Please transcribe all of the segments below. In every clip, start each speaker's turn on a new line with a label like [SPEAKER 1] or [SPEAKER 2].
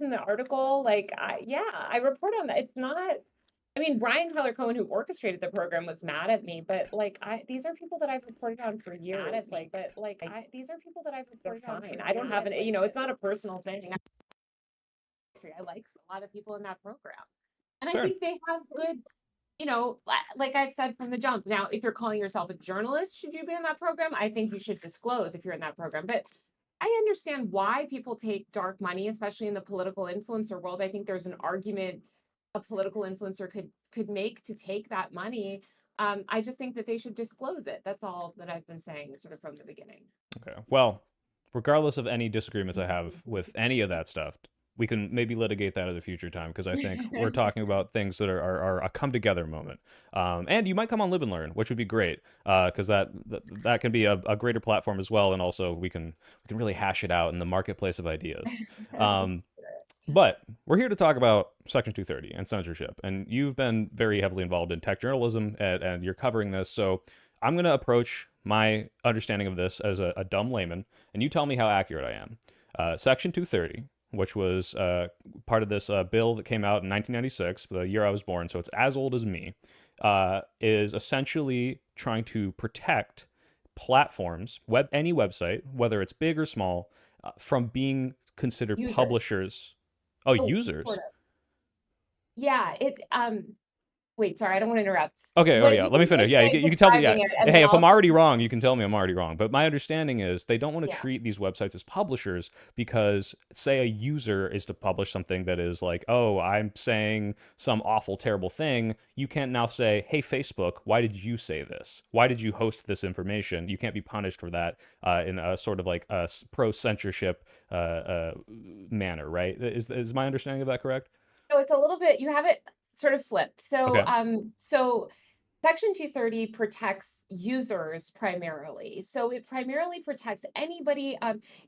[SPEAKER 1] in the article, like, yeah, I report on that. It's not, I mean, Brian Tyler Cohen, who orchestrated the program, was mad at me, but like, these are people that I've reported on for years. Like, but like, these are people that I've reported on for years. I don't have an, it's not a personal thing. I like a lot of people in that program. And I
[SPEAKER 2] Fair.
[SPEAKER 1] think they have good, like I've said from the jump. Now, if you're calling yourself a journalist, should you be in that program? I think you should disclose if you're in that program. But I understand why people take dark money, especially in the political influencer world. I think there's an argument a political influencer could make to take that money. I just think that they should disclose it. That's all that I've been saying, sort of from the beginning.
[SPEAKER 2] Okay. Well, regardless of any disagreements I have with any of that stuff, we can maybe litigate that at a future time because I think we're talking about things that are a come together moment. And you might come on Live and Learn, which would be great because that can be a greater platform as well, and also we can really hash it out in the marketplace of ideas. Um, but we're here to talk about Section 230 and censorship. And you've been very heavily involved in tech journalism and you're covering this. So I'm going to approach my understanding of this as a dumb layman, and you tell me how accurate I am. Section 230, which was part of this bill that came out in 1996, the year I was born, so it's as old as me, is essentially trying to protect platforms, any website, whether it's big or small, from being considered
[SPEAKER 1] Users.
[SPEAKER 2] publishers. Oh,
[SPEAKER 1] Oh, sort
[SPEAKER 2] users.
[SPEAKER 1] of. Yeah, wait, sorry, I don't want to interrupt.
[SPEAKER 2] Okay. Oh,
[SPEAKER 1] What
[SPEAKER 2] yeah.
[SPEAKER 1] you
[SPEAKER 2] Let me
[SPEAKER 1] can
[SPEAKER 2] finish.
[SPEAKER 1] finish
[SPEAKER 2] Yeah, you can tell me. Yeah.
[SPEAKER 1] describing it, and
[SPEAKER 2] Hey,
[SPEAKER 1] then
[SPEAKER 2] if I'm
[SPEAKER 1] I'll
[SPEAKER 2] already wrong, you can tell me I'm already wrong. But my understanding is they don't want to
[SPEAKER 1] yeah.
[SPEAKER 2] treat these websites as publishers because, say, a user is to publish something that is like, oh, I'm saying some awful, terrible thing. You can't now say, hey, Facebook, why did you say this? Why did you host this information? You can't be punished for that in a sort of like a pro censorship manner, right? Is my understanding of that correct?
[SPEAKER 1] So it's a little bit, you have it sort of flipped. So,
[SPEAKER 2] Okay.
[SPEAKER 1] Section 230 protects users primarily. So it primarily protects anybody.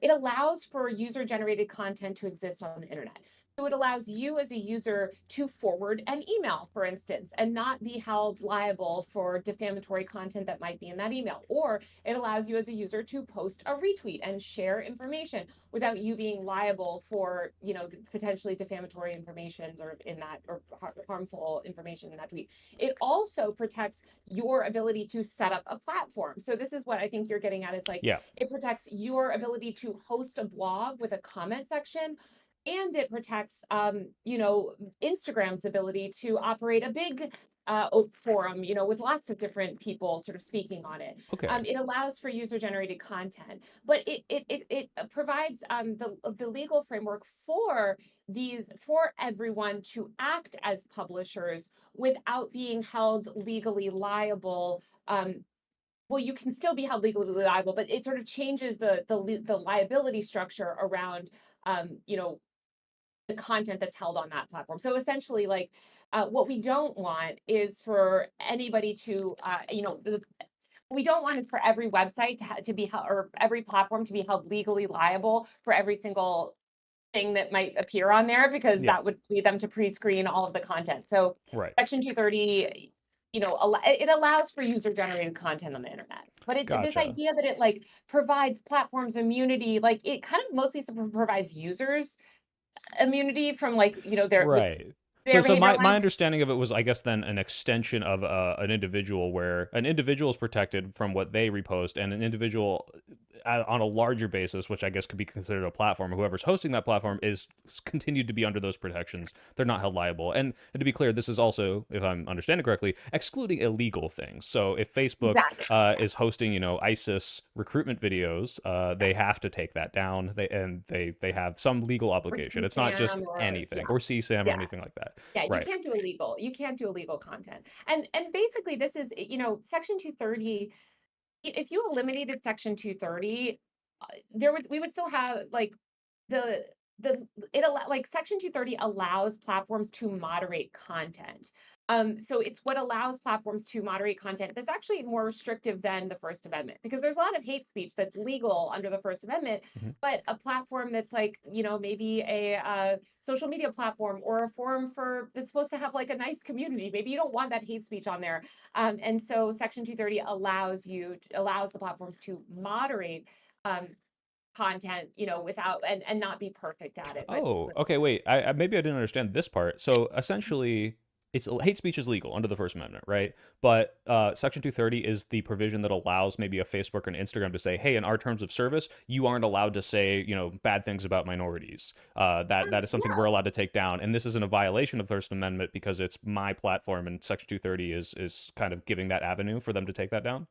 [SPEAKER 1] It allows for user generated content to exist on the internet. So it allows you as a user to forward an email, for instance, and not be held liable for defamatory content that might be in that email. Or it allows you as a user to post a retweet and share information without you being liable for, potentially defamatory information or in that, or harmful information in that tweet. It also protects your ability to set up a platform. So this is what I think you're getting at, is like,
[SPEAKER 2] Yeah.
[SPEAKER 1] it protects your ability to host a blog with a comment section, and it protects Instagram's ability to operate a big forum, with lots of different people sort of speaking on it.
[SPEAKER 2] Okay.
[SPEAKER 1] It allows for user generated content, but it provides the legal framework for everyone to act as publishers without being held legally liable. Well, you can still be held legally liable, but it sort of changes the liability structure around the content that's held on that platform. So essentially, like, what we don't want is for anybody to, we don't want is for every website to be held, or every platform to be held legally liable for every single thing that might appear on there, because
[SPEAKER 2] Yeah.
[SPEAKER 1] that would lead them to pre-screen all of the content. So
[SPEAKER 2] Right.
[SPEAKER 1] Section 230, it allows for user-generated content on the internet. But this
[SPEAKER 2] Gotcha.
[SPEAKER 1] idea that it like provides platforms immunity, like it kind of mostly provides users immunity from, like,
[SPEAKER 2] Right. So
[SPEAKER 1] their
[SPEAKER 2] so
[SPEAKER 1] behavior.
[SPEAKER 2] my understanding of it was I guess then an extension of an individual where an individual is protected from what they repost and an individual on a larger basis, which I guess could be considered a platform, whoever's hosting that platform is continued to be under those protections. They're not held liable. And to be clear, this is also, if I'm understanding correctly, excluding illegal things. So if Facebook
[SPEAKER 1] Exactly.
[SPEAKER 2] is hosting, ISIS recruitment videos, they have to take that down. They have some legal
[SPEAKER 1] Or
[SPEAKER 2] obligation. It's not just
[SPEAKER 1] CSAM, or
[SPEAKER 2] anything or CSAM or
[SPEAKER 1] yeah.
[SPEAKER 2] anything like that.
[SPEAKER 1] Yeah,
[SPEAKER 2] Right.
[SPEAKER 1] you can't do illegal content. And basically this is, Section 230, if you eliminated Section 230, we would still have like the like Section 230 allows platforms to moderate content. So it's what allows platforms to moderate content that's actually more restrictive than the First Amendment, because there's a lot of hate speech that's legal under the First Amendment,
[SPEAKER 2] Mhm.
[SPEAKER 1] but a platform that's like, maybe a social media platform, or a forum that's supposed to have like a nice community, maybe you don't want that hate speech on there. And so Section 230 allows the platforms to moderate um, content, without and not be perfect at it.
[SPEAKER 2] Oh,
[SPEAKER 1] But
[SPEAKER 2] okay, wait. Maybe I didn't understand this part. So essentially, it's hate speech is legal under the First Amendment, right? But Section 230 is the provision that allows maybe a Facebook or an Instagram to say, "Hey, in our terms of service, you aren't allowed to say, bad things about minorities. That is something we're
[SPEAKER 1] yeah.
[SPEAKER 2] allowed to take down, and this isn't a violation of the First Amendment because it's my platform, and Section 230 is kind of giving that avenue for them to take that down."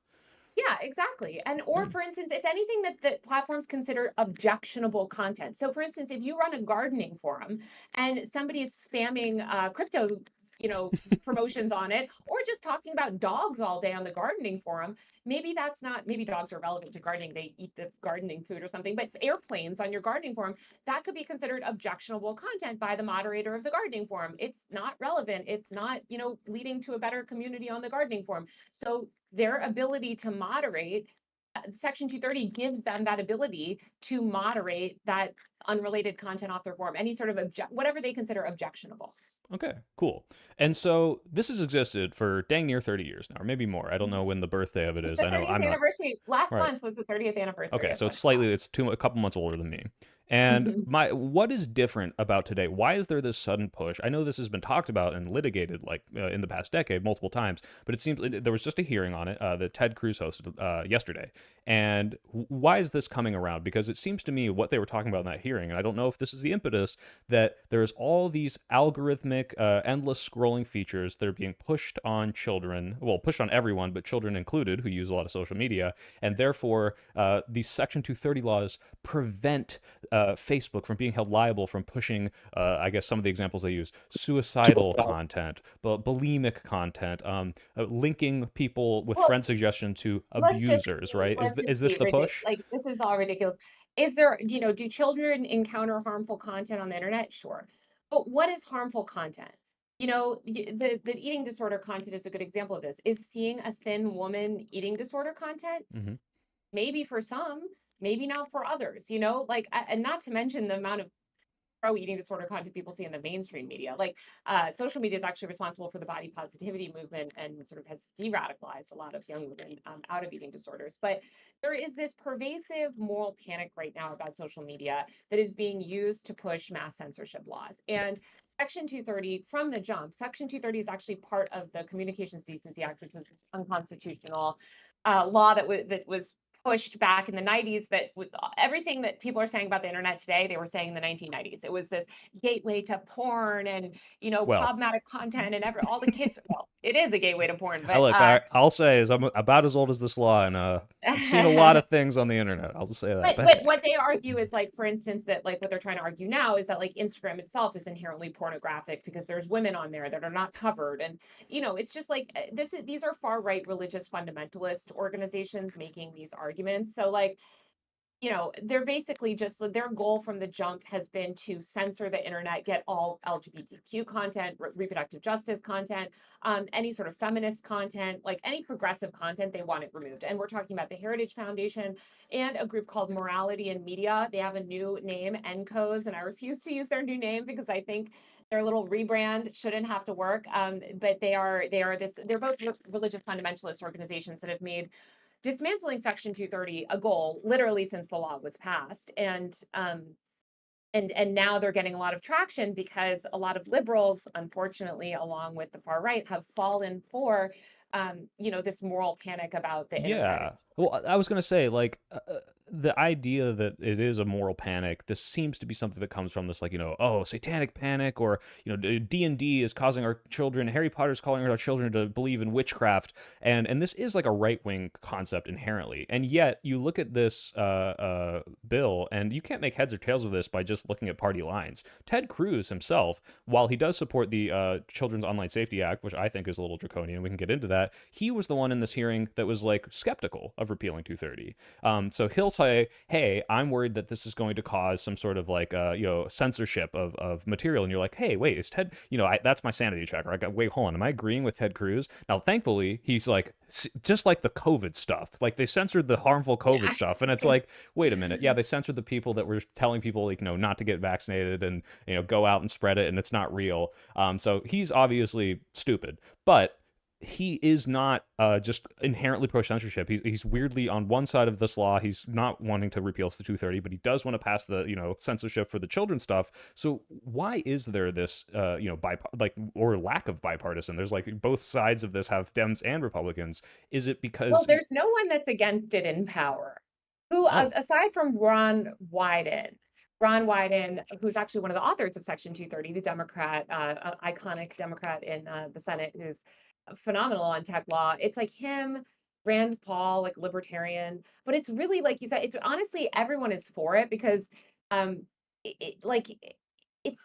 [SPEAKER 1] Yeah, exactly. And or
[SPEAKER 2] Hmm.
[SPEAKER 1] for instance, it's anything that platforms consider objectionable content. So for instance, if you run a gardening forum and somebody is spamming crypto, promotions on it, or just talking about dogs all day on the gardening forum, maybe that's not, maybe dogs are relevant to gardening, they eat the gardening food or something, but airplanes on your gardening forum, that could be considered objectionable content by the moderator of the gardening forum. It's not relevant. It's not, leading to a better community on the gardening forum. So their ability to moderate, Section 230 gives them that ability to moderate that unrelated content off their forum, any sort of whatever they consider objectionable.
[SPEAKER 2] Okay, cool. And so this has existed for dang near 30 years now, or maybe more. I don't know
[SPEAKER 1] Mhm.
[SPEAKER 2] when the birthday of it
[SPEAKER 1] It's
[SPEAKER 2] is.
[SPEAKER 1] the
[SPEAKER 2] I know
[SPEAKER 1] 30th
[SPEAKER 2] I'm not.
[SPEAKER 1] anniversary. Last
[SPEAKER 2] Right.
[SPEAKER 1] month was the 30th anniversary
[SPEAKER 2] Okay,
[SPEAKER 1] of
[SPEAKER 2] so
[SPEAKER 1] when it happened.
[SPEAKER 2] a couple months older than me. And what is different about today? Why is there this sudden push? I know this has been talked about and litigated like in the past decade multiple times, but it seems there was just a hearing on it that Ted Cruz hosted yesterday. And why is this coming around? Because it seems to me what they were talking about in that hearing, and I don't know if this is the impetus, that there's all these algorithmic, endless scrolling features that are being pushed on children, well, pushed on everyone, but children included, who use a lot of social media, and therefore these Section 230 laws prevent Facebook from being held liable from pushing, I guess some of the examples they use, suicidal content, but bulimic content, linking people with
[SPEAKER 1] Well,
[SPEAKER 2] friend suggestion to
[SPEAKER 1] let's just
[SPEAKER 2] abusers, right?
[SPEAKER 1] let's just
[SPEAKER 2] Is this
[SPEAKER 1] be
[SPEAKER 2] the
[SPEAKER 1] ridiculous.
[SPEAKER 2] push?
[SPEAKER 1] Like this is all ridiculous. Is there, do children encounter harmful content on the internet? Sure. But what is harmful content? The eating disorder content is a good example of this. Is seeing a thin woman eating disorder content?
[SPEAKER 2] Hmm.
[SPEAKER 1] Maybe for some, maybe not for others, like, and not to mention the amount of pro eating disorder content people see in the mainstream media. Like, social media is actually responsible for the body positivity movement and sort of has de-radicalized a lot of young women out of eating disorders. But there is this pervasive moral panic right now about social media that is being used to push mass censorship laws. And Section 230, from the jump, Section 230 is actually part of the Communications Decency Act, which was unconstitutional law that was pushed back in the 90s, that was everything that people are saying about the internet today, they were saying in the 1990s. It was this gateway to porn and,
[SPEAKER 2] Well,
[SPEAKER 1] problematic content and all the kids. Well, it is a gateway to porn,
[SPEAKER 2] I
[SPEAKER 1] but
[SPEAKER 2] look, I'll say is I'm about as old as this law, and I've seen a lot of things on the internet. I'll just say that.
[SPEAKER 1] but what they argue is, like, for instance, that, like, what they're trying to argue now is that, like, Instagram itself is inherently pornographic because there's women on there that are not covered. And it's just like, these are far right religious fundamentalist organizations making these arguments. So, like, they're basically just, their goal from the jump has been to censor the internet, get all LGBTQ content, reproductive justice content, any sort of feminist content, like any progressive content, they want it removed. And we're talking about the Heritage Foundation and a group called Morality in Media. They have a new name, NCOs, and I refuse to use their new name because I think their little rebrand shouldn't have to work. But they're both religious fundamentalist organizations that have made dismantling Section 230 a goal literally since the law was passed. And now they're getting a lot of traction because a lot of liberals, unfortunately, along with the far right, have fallen for this moral panic about the internet.
[SPEAKER 2] Yeah. Well, I was gonna say, like, the idea that it is a moral panic. This seems to be something that comes from this, like, oh, satanic panic, or D&D is causing our children. Harry Potter's calling our children to believe in witchcraft, and this is like a right wing concept inherently. And yet, you look at this bill, and you can't make heads or tails of this by just looking at party lines. Ted Cruz himself, while he does support the Children's Online Safety Act, which I think is a little draconian, we can get into that. He was the one in this hearing that was like skeptical of repealing 230. So he'll say, "Hey, I'm worried that this is going to cause some sort of like censorship of material," and you're like, "Hey, wait, is Ted? That's my sanity checker. Wait, hold on, am I agreeing with Ted Cruz?" Now, thankfully, he's like, just like the COVID stuff, like they censored the harmful COVID stuff, and it's like, wait a minute, yeah, they censored the people that were telling people, like, not to get vaccinated and go out and spread it, and it's not real. So he's obviously stupid, but he is not just inherently pro censorship. He's weirdly on one side of this law. He's not wanting to repeal the 230, but he does want to pass the censorship for the children stuff. So why is there this like, or lack of bipartisan? There's like both sides of this have Dems and Republicans. Is it
[SPEAKER 1] Well,
[SPEAKER 2] because
[SPEAKER 1] there's no one that's against it in power. Who,
[SPEAKER 2] oh
[SPEAKER 1] aside from Ron Wyden, who's actually one of the authors of Section 230, the Democrat, iconic Democrat in the Senate, who's phenomenal on tech law. It's like him, Rand Paul, like libertarian, but it's really like you said, it's honestly everyone is for it because um, like it's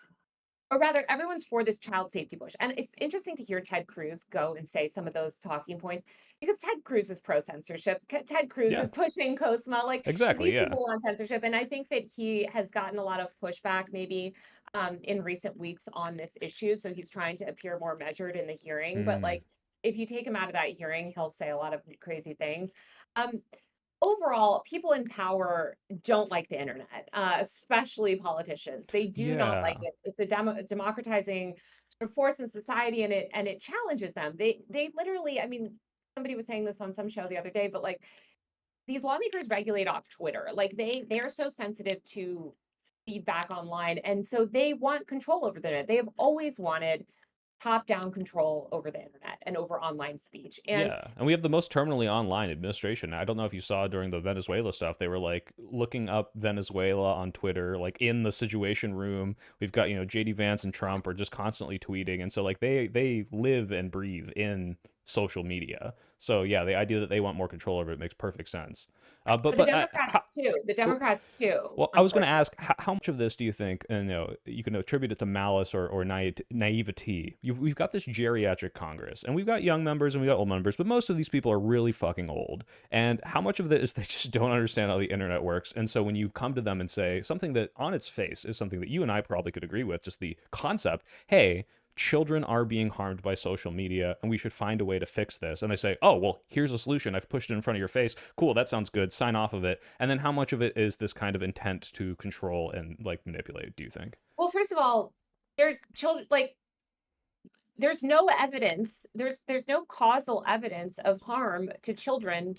[SPEAKER 1] or rather, everyone's for this child safety push. And it's interesting to hear Ted Cruz go and say some of those talking points because Ted Cruz is pro censorship. Ted Cruz
[SPEAKER 2] yeah,
[SPEAKER 1] is pushing COSMA. Like
[SPEAKER 2] exactly,
[SPEAKER 1] these
[SPEAKER 2] yeah.
[SPEAKER 1] people want censorship. And I think that he has gotten a lot of pushback maybe in recent weeks on this issue. So he's trying to appear more measured in the hearing. But
[SPEAKER 2] Mm.
[SPEAKER 1] like, if you take him out of that hearing, he'll say a lot of crazy things. Um, Overall, people in power don't like the internet, especially politicians. They do not like
[SPEAKER 2] Yeah.
[SPEAKER 1] it. It's a democratizing sort of force in society, and it challenges them. They literally, I mean, somebody was saying this on some show the other day, but like these lawmakers regulate off Twitter. Like they are so sensitive to feedback online, and so they want control over the internet. They have always wanted top-down control over the internet and over online speech. And
[SPEAKER 2] Yeah, and we have the most terminally online administration. I don't know if you saw during the Venezuela stuff, they were like looking up Venezuela on Twitter, like in the Situation Room. We've got, JD Vance and Trump are just constantly tweeting, and so like they live and breathe in social media. So yeah, the idea that they want more control over it makes perfect sense. But
[SPEAKER 1] the
[SPEAKER 2] but how,
[SPEAKER 1] Democrats too. The Democrats too,
[SPEAKER 2] well, I was going to ask,
[SPEAKER 1] unfortunately.
[SPEAKER 2] how much of this do you think, and you can attribute it to malice or naivety? We've got this geriatric Congress, and we've got young members and we've got old members, but most of these people are really fucking old. And how much of it is they just don't understand how the internet works? And so when you come to them and say something that on its face is something that you and I probably could agree with, just the concept, hey, children are being harmed by social media and we should find a way to fix this, and they say, oh well, here's a solution, I've pushed it in front of your face, cool, that sounds good, sign off of it. And then how much of it is this kind of intent to control and like manipulate, do you think?
[SPEAKER 1] Well, first of all, there's children like there's no evidence, there's no causal evidence of harm to children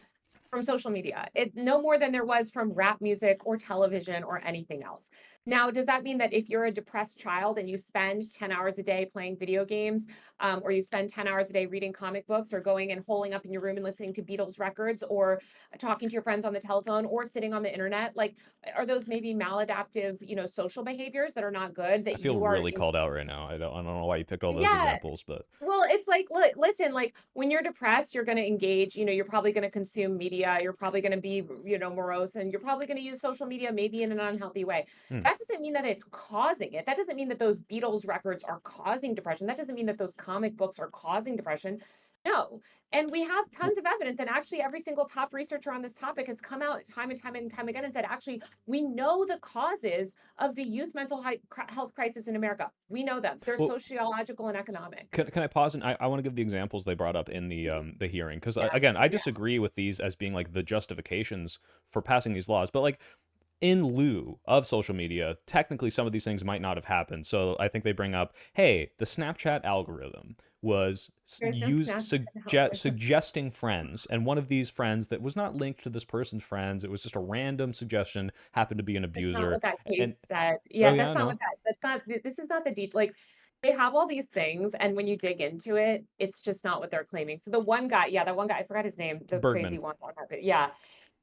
[SPEAKER 1] from social media. It no more than there was from rap music or television or anything else. Now, does that mean that if you're a depressed child and you spend 10 hours a day playing video games, or you spend 10 hours a day reading comic books, or going and holing up in your room and listening to Beatles records, or talking to your friends on the telephone, or sitting on the internet, like, are those maybe maladaptive, social behaviors that are not good
[SPEAKER 2] I
[SPEAKER 1] that
[SPEAKER 2] feel
[SPEAKER 1] you are
[SPEAKER 2] really called out right now. I don't know why you picked all those
[SPEAKER 1] yeah,
[SPEAKER 2] examples, but
[SPEAKER 1] well, it's like, listen, like when you're depressed, you're going to engage, you're probably going to consume media, you're probably going to be, morose, and you're probably going to use social media maybe in an unhealthy way.
[SPEAKER 2] hmm.
[SPEAKER 1] That doesn't mean that it's causing it. That doesn't mean that those Beatles records are causing depression. That doesn't mean that those comic books are causing depression. No. And we have tons of evidence. And actually, every single top researcher on this topic has come out time and time and time again and said, actually, we know the causes of the youth mental health crisis in America. We know them. They're
[SPEAKER 2] Well,
[SPEAKER 1] sociological and economic.
[SPEAKER 2] can I pause, and I want to give the examples they brought up in the hearing, because
[SPEAKER 1] Yeah,
[SPEAKER 2] again, I
[SPEAKER 1] yeah.
[SPEAKER 2] disagree with these as being like the justifications for passing these laws, but like in lieu of social media, technically some of these things might not have happened. So I think they bring up, hey, the Snapchat algorithm was
[SPEAKER 1] There's no Snapchat algorithm.
[SPEAKER 2] suggesting friends, and one of these friends that was not linked to this person's friends, it was just a random suggestion, happened to be an
[SPEAKER 1] That's not
[SPEAKER 2] abuser.
[SPEAKER 1] what that
[SPEAKER 2] And
[SPEAKER 1] case said.
[SPEAKER 2] oh
[SPEAKER 1] Yeah,
[SPEAKER 2] yeah, no,
[SPEAKER 1] that's not, this is not the detail. Like, they have all these things, and when you dig into it, it's just not what they're claiming. So the one guy, yeah, that one guy, I forgot his name, the
[SPEAKER 2] Bergman.
[SPEAKER 1] crazy one on carpet. Yeah,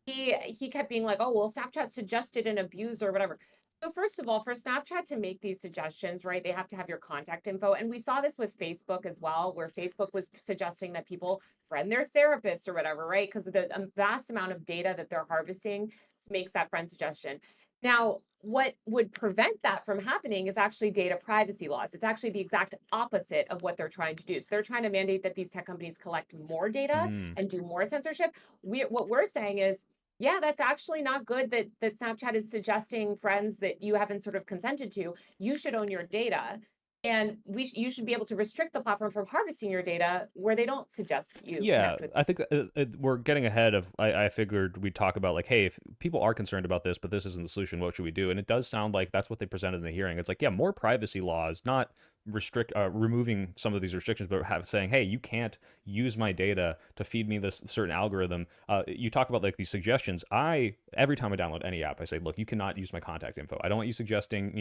[SPEAKER 1] he kept being like, oh well, Snapchat suggested an abuse or whatever. So first of all, for Snapchat to make these suggestions, right, they have to have your contact info. And we saw this with Facebook as well, where Facebook was suggesting that people friend their therapist or whatever, right? Because the vast amount of data that they're harvesting makes that friend suggestion. Now, what would prevent that from happening is actually data privacy laws. It's actually the exact opposite of what they're trying to do. So they're trying to mandate that these tech companies collect more data
[SPEAKER 2] Mm.
[SPEAKER 1] and do more censorship. What we're saying is, yeah, that's actually not good that Snapchat is suggesting friends that you haven't sort of consented to. You should own your data. And you should be able to restrict the platform from harvesting your data where they don't suggest you
[SPEAKER 2] Yeah,
[SPEAKER 1] connect with.
[SPEAKER 2] I think we're getting ahead of. I figured we'd talk about like, hey, if people are concerned about this, but this isn't the solution, what should we do? And it does sound like that's what they presented in the hearing. It's like, yeah, more privacy laws, not removing some of these restrictions, but saying, hey, you can't use my data to feed me this certain algorithm. You talk about like these suggestions. Every time I download any app, I say, look, you cannot use my contact info. I don't want you suggesting,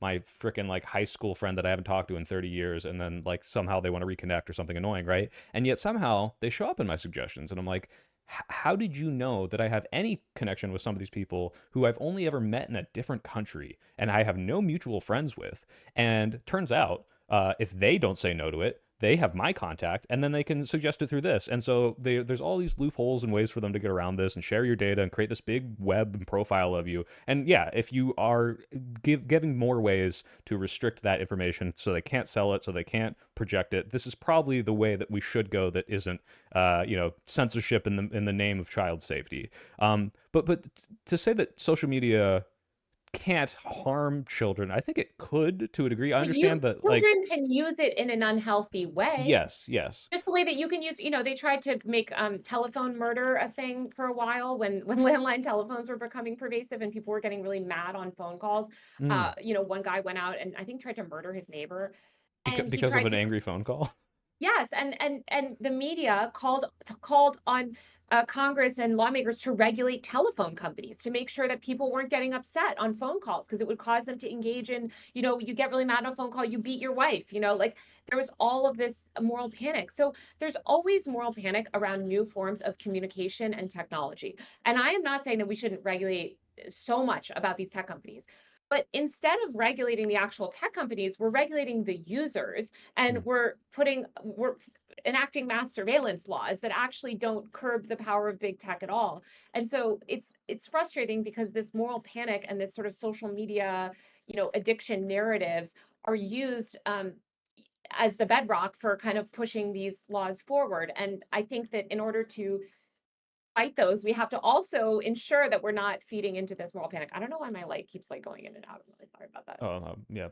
[SPEAKER 2] my freaking like high school friend that I haven't talked to in 30 years, and then like somehow they want to reconnect or something annoying, right? And yet somehow they show up in my suggestions, and I'm like, how did you know that I have any connection with some of these people who I've only ever met in a different country and I have no mutual friends with? And turns out, if they don't say no to it, they have my contact, and then they can suggest it through this. And so there's all these loopholes and ways for them to get around this and share your data and create this big web and profile of you. And yeah, if you are giving more ways to restrict that information so they can't sell it, so they can't project it, this is probably the way that we should go. That isn't, censorship in the name of child safety. But to say that social media can't harm children, I think it could to a degree. I
[SPEAKER 1] But you
[SPEAKER 2] understand that, like,
[SPEAKER 1] children can use it in an unhealthy way.
[SPEAKER 2] yes, yes.
[SPEAKER 1] Just the way that you can use, they tried to make telephone murder a thing for a while when landline telephones were becoming pervasive and people were getting really mad on phone calls.
[SPEAKER 2] Mm.
[SPEAKER 1] One guy went out and I think tried to murder his neighbor,
[SPEAKER 2] Because
[SPEAKER 1] and he
[SPEAKER 2] because of
[SPEAKER 1] tried
[SPEAKER 2] an
[SPEAKER 1] to.
[SPEAKER 2] angry phone call.
[SPEAKER 1] Yes, and the media called on Congress and lawmakers to regulate telephone companies to make sure that people weren't getting upset on phone calls because it would cause them to engage in, you get really mad on a phone call, you beat your wife, like there was all of this moral panic. So there's always moral panic around new forms of communication and technology. And I am not saying that we shouldn't regulate so much about these tech companies. But instead of regulating the actual tech companies, we're regulating the users, and
[SPEAKER 2] Mm.
[SPEAKER 1] we're enacting mass surveillance laws that actually don't curb the power of big tech at all. And so it's frustrating because this moral panic and this sort of social media, addiction narratives are used as the bedrock for kind of pushing these laws forward. And I think that in order to fight those, we have to also ensure that we're not feeding into this moral panic. I don't know why my light keeps like going in and out. I'm really sorry about that.
[SPEAKER 2] Oh, yeah.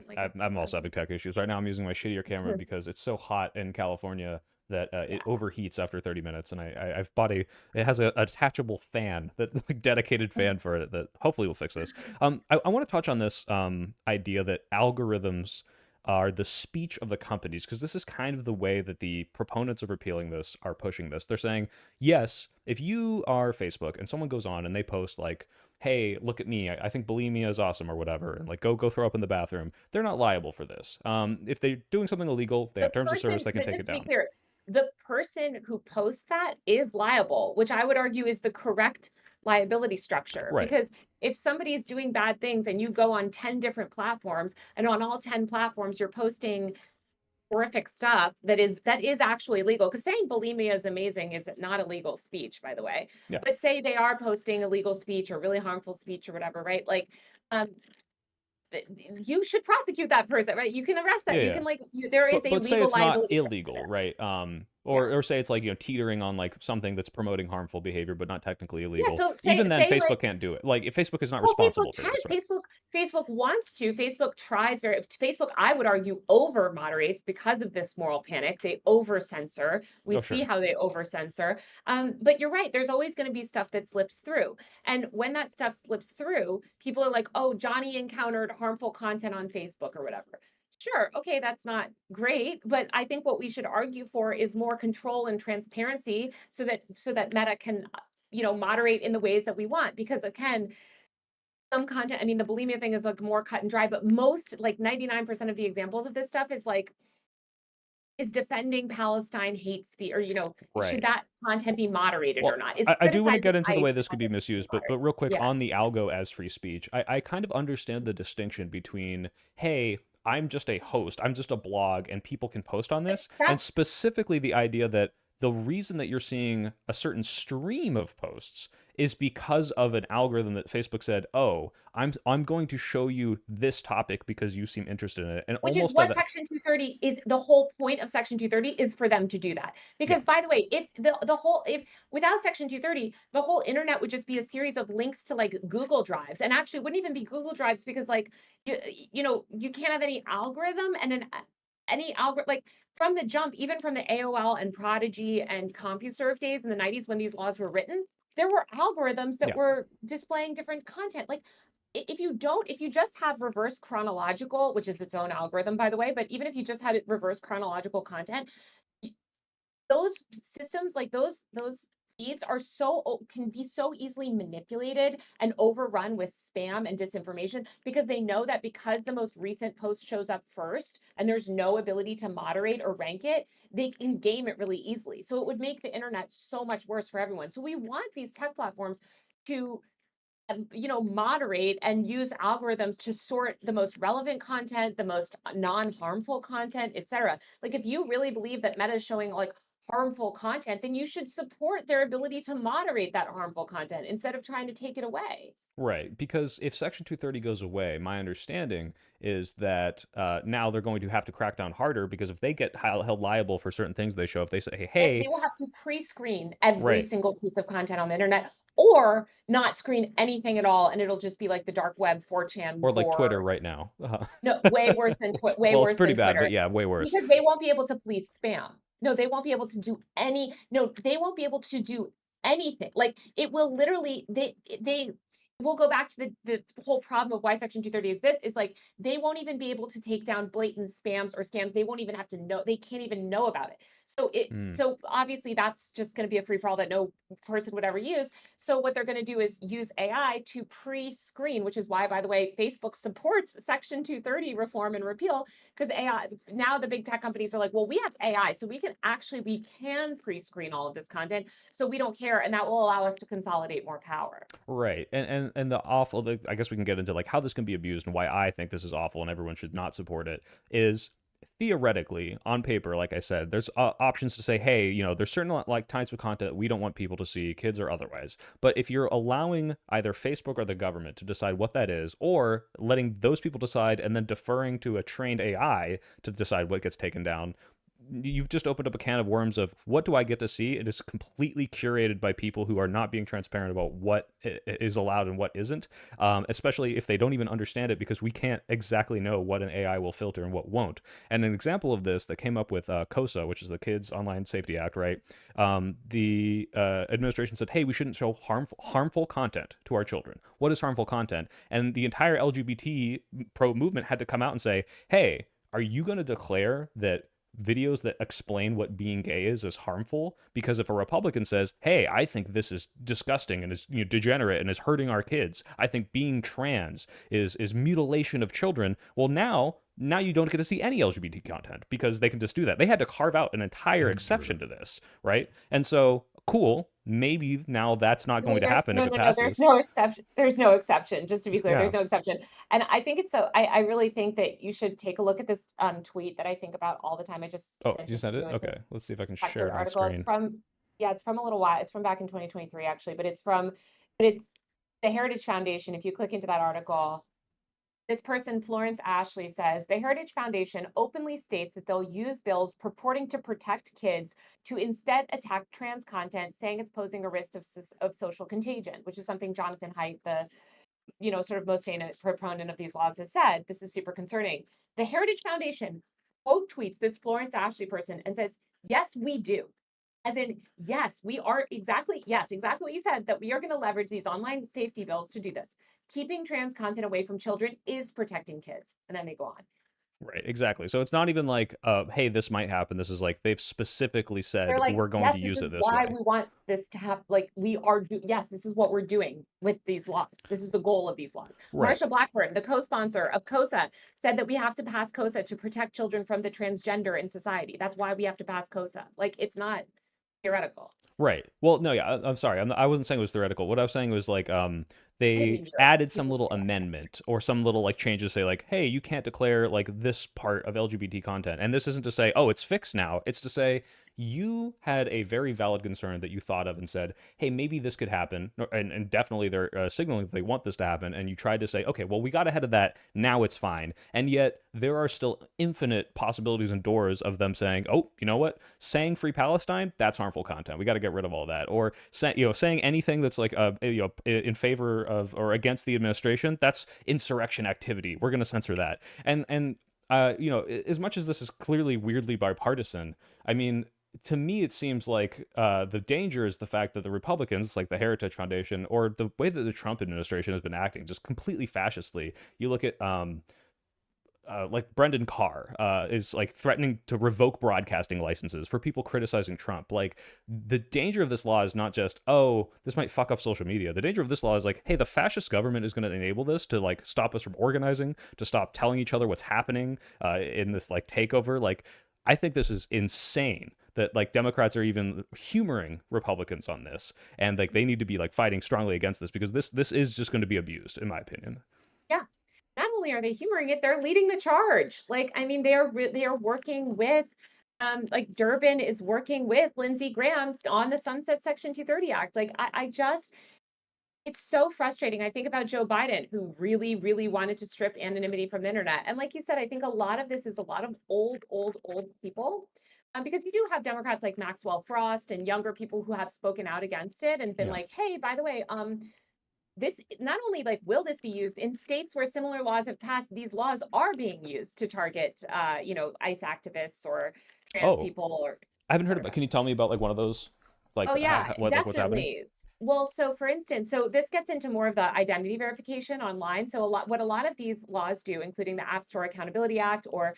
[SPEAKER 1] Like it's
[SPEAKER 2] I'm also having tech issues right now. I'm using my shittier camera because it's so hot in California that it
[SPEAKER 1] Yeah.
[SPEAKER 2] overheats after 30 minutes, and I've bought it has a attachable fan, that like dedicated fan for it, that hopefully will fix this. I want to touch on this idea that algorithms are the speech of the companies, because this is kind of the way that the proponents of repealing this are pushing this. They're saying, yes, if you are Facebook and someone goes on and they post like, hey, look at me, I think bulimia is awesome or whatever, and like go throw up in the bathroom, they're not liable for this. If they're doing something illegal, they
[SPEAKER 1] The
[SPEAKER 2] have terms of service,
[SPEAKER 1] person,
[SPEAKER 2] they can
[SPEAKER 1] but
[SPEAKER 2] take
[SPEAKER 1] just
[SPEAKER 2] it
[SPEAKER 1] to be
[SPEAKER 2] down.
[SPEAKER 1] clear, the person who posts that is liable, which I would argue is the correct liability structure.
[SPEAKER 2] Right.
[SPEAKER 1] Because if somebody is doing bad things and you go on 10 different platforms, and on all 10 platforms you're posting horrific stuff that is actually legal, because saying bulimia is amazing is not illegal speech, by the way.
[SPEAKER 2] Yeah.
[SPEAKER 1] But say they are posting illegal speech or really harmful speech or whatever, right? Like, um, you should prosecute that person, right? You can arrest
[SPEAKER 2] Yeah,
[SPEAKER 1] them. You
[SPEAKER 2] yeah.
[SPEAKER 1] can there is a
[SPEAKER 2] But say
[SPEAKER 1] legal
[SPEAKER 2] it's not
[SPEAKER 1] liability
[SPEAKER 2] illegal,
[SPEAKER 1] structure.
[SPEAKER 2] right?
[SPEAKER 1] Yeah.
[SPEAKER 2] Or say it's like, teetering on like something that's promoting harmful behavior but not technically
[SPEAKER 1] Yeah.
[SPEAKER 2] illegal.
[SPEAKER 1] So
[SPEAKER 2] Even then,
[SPEAKER 1] say like,
[SPEAKER 2] Facebook can't do it. Like, if Facebook is not
[SPEAKER 1] well, Facebook
[SPEAKER 2] responsible for
[SPEAKER 1] can.
[SPEAKER 2] this, right?
[SPEAKER 1] Facebook wants to. Facebook tries very. Facebook, I would argue, over moderates because of this moral panic. They over censor. We
[SPEAKER 2] Oh,
[SPEAKER 1] see
[SPEAKER 2] sure.
[SPEAKER 1] how they over censor. But you're right. There's always going to be stuff that slips through, and when that stuff slips through, people are like, "Oh, Johnny encountered harmful content on Facebook or whatever." Sure, okay, that's not great, but I think what we should argue for is more control and transparency so that Meta can, moderate in the ways that we want. Because again, some content, I mean, the bulimia thing is like more cut and dry, but most, like 99% of the examples of this stuff is defending Palestine hate speech, or should
[SPEAKER 2] Right.
[SPEAKER 1] that content be moderated or
[SPEAKER 2] Well,
[SPEAKER 1] not? Is
[SPEAKER 2] I do want to
[SPEAKER 1] criticizing
[SPEAKER 2] get into the
[SPEAKER 1] ICE
[SPEAKER 2] way this could be
[SPEAKER 1] content
[SPEAKER 2] misused, but
[SPEAKER 1] moderate?
[SPEAKER 2] real quick
[SPEAKER 1] Yeah.
[SPEAKER 2] on the algo as free speech, I kind of understand the distinction between, hey, I'm just a host, I'm just a blog, and people can post on this, and
[SPEAKER 1] That's
[SPEAKER 2] specifically the idea that the reason that you're seeing a certain stream of posts is because of an algorithm that Facebook said, "Oh, I'm going to show you this topic because you seem interested in it," and
[SPEAKER 1] Which is
[SPEAKER 2] almost at
[SPEAKER 1] what
[SPEAKER 2] a,
[SPEAKER 1] Section 230 is. The whole point of Section 230 is for them to do that.
[SPEAKER 2] yeah,
[SPEAKER 1] Because by the way, if the whole if without Section 230, the whole internet would just be a series of links to like Google Drives. And actually it wouldn't even be Google Drives because like you can't have any algorithm and any algorithm like from the jump, even from the AOL and Prodigy and CompuServe days in the 90s when these laws were written, there were algorithms that
[SPEAKER 2] yeah.
[SPEAKER 1] were displaying different content. Like if you just have reverse chronological, which is its own algorithm, by the way, but even if you just had it reverse chronological content, those systems, like those feeds are can be so easily manipulated and overrun with spam and disinformation, because they know that because the most recent post shows up first and there's no ability to moderate or rank it, they can game it really easily. So it would make the internet so much worse for everyone. So we want these tech platforms to moderate and use algorithms to sort the most relevant content, the most non-harmful content, etc. Like, if you really believe that Meta is showing like harmful content, then you should support their ability to moderate that harmful content instead of trying to take it away.
[SPEAKER 2] Right, because if Section 230 goes away, my understanding is that now they're going to have to crack down harder, because if they get held liable for certain things they show, if they say,
[SPEAKER 1] They
[SPEAKER 2] hey,
[SPEAKER 1] will have to pre-screen every
[SPEAKER 2] right,
[SPEAKER 1] single piece of content on the internet, or not screen anything at all, and it'll just be like the dark web, 4chan
[SPEAKER 2] or like Twitter
[SPEAKER 1] poor.
[SPEAKER 2] right now.
[SPEAKER 1] No, way worse than way
[SPEAKER 2] Well, it's
[SPEAKER 1] worse
[SPEAKER 2] pretty
[SPEAKER 1] than
[SPEAKER 2] bad, but
[SPEAKER 1] Twitter,
[SPEAKER 2] yeah, way worse.
[SPEAKER 1] because they won't be able to police spam. No, they won't be able to do any no, they won't be able to do anything. Like, it will literally they will go back to the whole problem of why Section 230 exists, is like they won't even be able to take down blatant spams or scams. They won't even have to know, they can't even know about it.
[SPEAKER 2] Mm.
[SPEAKER 1] So obviously that's just going to be a free for all that no person would ever use. So what they're going to do is use AI to pre-screen, which is why, by the way, Facebook supports Section 230 reform and repeal, because AI, now the big tech companies are like, well, we have AI, so we can pre-screen all of this content, so we don't care, and that will allow us to consolidate more power.
[SPEAKER 2] Right, and the awful, I guess we can get into like how this can be abused and why I think this is awful and everyone should not support it. Is theoretically, on paper, like I said, there's options to say, hey, there's certain like types of content that we don't want people to see, kids or otherwise. But if you're allowing either Facebook or the government to decide what that is, or letting those people decide and then deferring to a trained AI to decide what gets taken down, you've just opened up a can of worms of what do I get to see? It is completely curated by people who are not being transparent about what is allowed and what isn't, especially if they don't even understand it, because we can't exactly know what an AI will filter and what won't. And an example of this that came up with COSA, which is the Kids Online Safety Act, right? The administration said, hey, we shouldn't show harmful content to our children. What is harmful content? And the entire LGBT pro movement had to come out and say, hey, are you going to declare that videos that explain what being gay is harmful? Because if a Republican says, hey, I think this is disgusting and is degenerate and is hurting our kids, I think being trans is mutilation of children, well, now you don't get to see any LGBT content because they can just do that. They had to carve out an entire exception to this, right? And so, cool, maybe now that's not going to
[SPEAKER 1] There's
[SPEAKER 2] happen if it
[SPEAKER 1] there's
[SPEAKER 2] passes.
[SPEAKER 1] no exception. There's no exception. Just to be clear,
[SPEAKER 2] Yeah.
[SPEAKER 1] there's no exception. And I think it's so. I really think that you should take a look at this tweet that I think about all the time. I just
[SPEAKER 2] Oh,
[SPEAKER 1] sent
[SPEAKER 2] you
[SPEAKER 1] it to
[SPEAKER 2] sent
[SPEAKER 1] you.
[SPEAKER 2] it?
[SPEAKER 1] It's a
[SPEAKER 2] Okay, let's see if I can share
[SPEAKER 1] Blackboard
[SPEAKER 2] it on
[SPEAKER 1] article.
[SPEAKER 2] screen.
[SPEAKER 1] It's from a little while. It's from back in 2023, actually, but it's the Heritage Foundation. If you click into that article, this person, Florence Ashley, says the Heritage Foundation openly states that they'll use bills purporting to protect kids to instead attack trans content, saying it's posing a risk of social contagion, which is something Jonathan Haidt, the sort of most famous proponent of these laws, has said. This is super concerning. The Heritage Foundation quote tweets this Florence Ashley person and says, yes, we do. As in, yes, we are exactly what you said, that we are going to leverage these online safety bills to do this. Keeping trans content away from children is protecting kids. And then they go on.
[SPEAKER 2] Right, exactly. So it's not even like, hey, this might happen. This is like they've specifically
[SPEAKER 1] They're
[SPEAKER 2] said
[SPEAKER 1] like,
[SPEAKER 2] we're going
[SPEAKER 1] yes,
[SPEAKER 2] to
[SPEAKER 1] this
[SPEAKER 2] use
[SPEAKER 1] is
[SPEAKER 2] it this
[SPEAKER 1] why
[SPEAKER 2] way.
[SPEAKER 1] we want this to happen. Like, yes, this is what we're doing with these laws. This is the goal of these laws.
[SPEAKER 2] Right.
[SPEAKER 1] Marsha Blackburn, the co-sponsor of COSA, said that we have to pass COSA to protect children from the transgender in society. That's why we have to pass COSA. Like, it's not theoretical.
[SPEAKER 2] Right. Well, no, yeah, I'm sorry. I wasn't saying it was theoretical. What I was saying was like,
[SPEAKER 1] I didn't
[SPEAKER 2] they
[SPEAKER 1] mean yours.
[SPEAKER 2] added some
[SPEAKER 1] People
[SPEAKER 2] little
[SPEAKER 1] say that.
[SPEAKER 2] amendment or some little like change to say like, hey, you can't declare like this part of LGBT content. And this isn't to say, oh, it's fixed now. It's to say you had a very valid concern that you thought of and said, hey, maybe this could happen. And definitely they're signaling that they want this to happen. And you tried to say, okay, well, we got ahead of that. Now it's fine. And yet there are still infinite possibilities and doors of them saying, oh, you know what? Saying free Palestine, that's harmful content. We got to get rid of all that. Or saying anything that's like in favor of or against the administration, that's insurrection activity. We're going to censor that. And as much as this is clearly weirdly bipartisan, I mean, to me, it seems like the danger is the fact that the Republicans, like the Heritage Foundation, or the way that the Trump administration has been acting, just completely fascistly. You look at like Brendan Carr is like threatening to revoke broadcasting licenses for people criticizing Trump. Like the danger of this law is not just, oh, this might fuck up social media. The danger of this law is like, hey, the fascist government is going to enable this to like stop us from organizing, to stop telling each other what's happening in this like takeover. Like I think this is insane that like Democrats are even humoring Republicans on this, and like they need to be like fighting strongly against this, because this is just going to be abused, in my opinion.
[SPEAKER 1] Yeah. Not only are they humoring it, they're leading the charge. Like, I mean, they are working with, like Durbin is working with Lindsey Graham on the Sunset Section 230 Act. Like, I just, it's so frustrating. I think about Joe Biden, who really, really wanted to strip anonymity from the internet. And like you said, I think a lot of this is a lot of old people. Because you do have Democrats like Maxwell Frost and younger people who have spoken out against it and been
[SPEAKER 2] Yeah.
[SPEAKER 1] like, hey, by the way, this not only like will this be used in states where similar laws have passed, these laws are being used to target ICE activists or trans
[SPEAKER 2] Oh,
[SPEAKER 1] people or
[SPEAKER 2] I haven't heard
[SPEAKER 1] etc.
[SPEAKER 2] about. Can you tell me about like one of those? Like
[SPEAKER 1] Oh yeah,
[SPEAKER 2] what like what's happening?
[SPEAKER 1] definitely. Well, so for instance, so this gets into more of the identity verification online. So a lot of these laws do, including the App Store Accountability Act or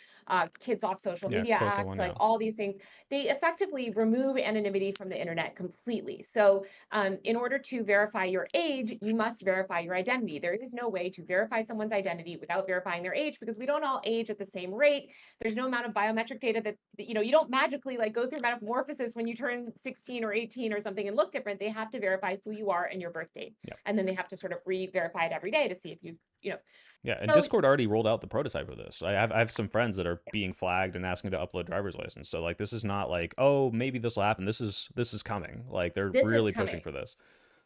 [SPEAKER 1] Kids Off Social
[SPEAKER 2] Yeah,
[SPEAKER 1] Media
[SPEAKER 2] KOSA
[SPEAKER 1] Act,
[SPEAKER 2] one.
[SPEAKER 1] like
[SPEAKER 2] Yeah.
[SPEAKER 1] all these things, they effectively remove anonymity from the internet completely. So in order to verify your age, you must verify your identity. There is no way to verify someone's identity without verifying their age, because we don't all age at the same rate. There's no amount of biometric data that, you don't magically like go through metamorphosis when you turn 16 or 18 or something and look different. They have to verify who you are and your birth date.
[SPEAKER 2] Yeah.
[SPEAKER 1] And then they have to sort of re-verify it every day to see if you know.
[SPEAKER 2] Yeah, and
[SPEAKER 1] So
[SPEAKER 2] Discord already rolled out the prototype of this. I have some friends that are being flagged and asking to upload driver's license. So like this is not like, oh, maybe this will happen. This is coming. Like they're
[SPEAKER 1] this is
[SPEAKER 2] really pushing
[SPEAKER 1] coming.
[SPEAKER 2] for this.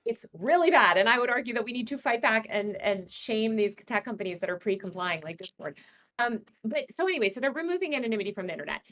[SPEAKER 1] It's really bad. And I would argue that we need to fight back and shame these tech companies that are pre-complying like Discord. But so anyway, so they're removing anonymity from the internet.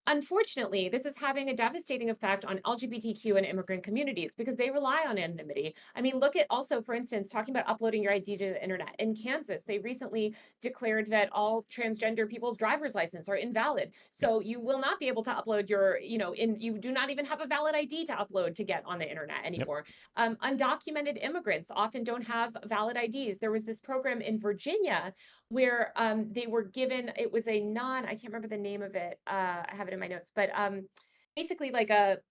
[SPEAKER 1] Unfortunately, this is having a devastating effect on LGBTQ and immigrant communities because they rely on anonymity. I mean, look at also, for instance, talking about uploading your ID to the internet. In Kansas, they recently declared that all transgender people's driver's license are invalid.
[SPEAKER 2] Yeah.
[SPEAKER 1] So you will not be able to upload your, you do not even have a valid ID to upload to get on the internet
[SPEAKER 2] Yep.
[SPEAKER 1] anymore. Undocumented immigrants often don't have valid IDs. There was this program in Virginia where they were given, it was a non, I can't remember the name of it. I have it in my notes, but basically like it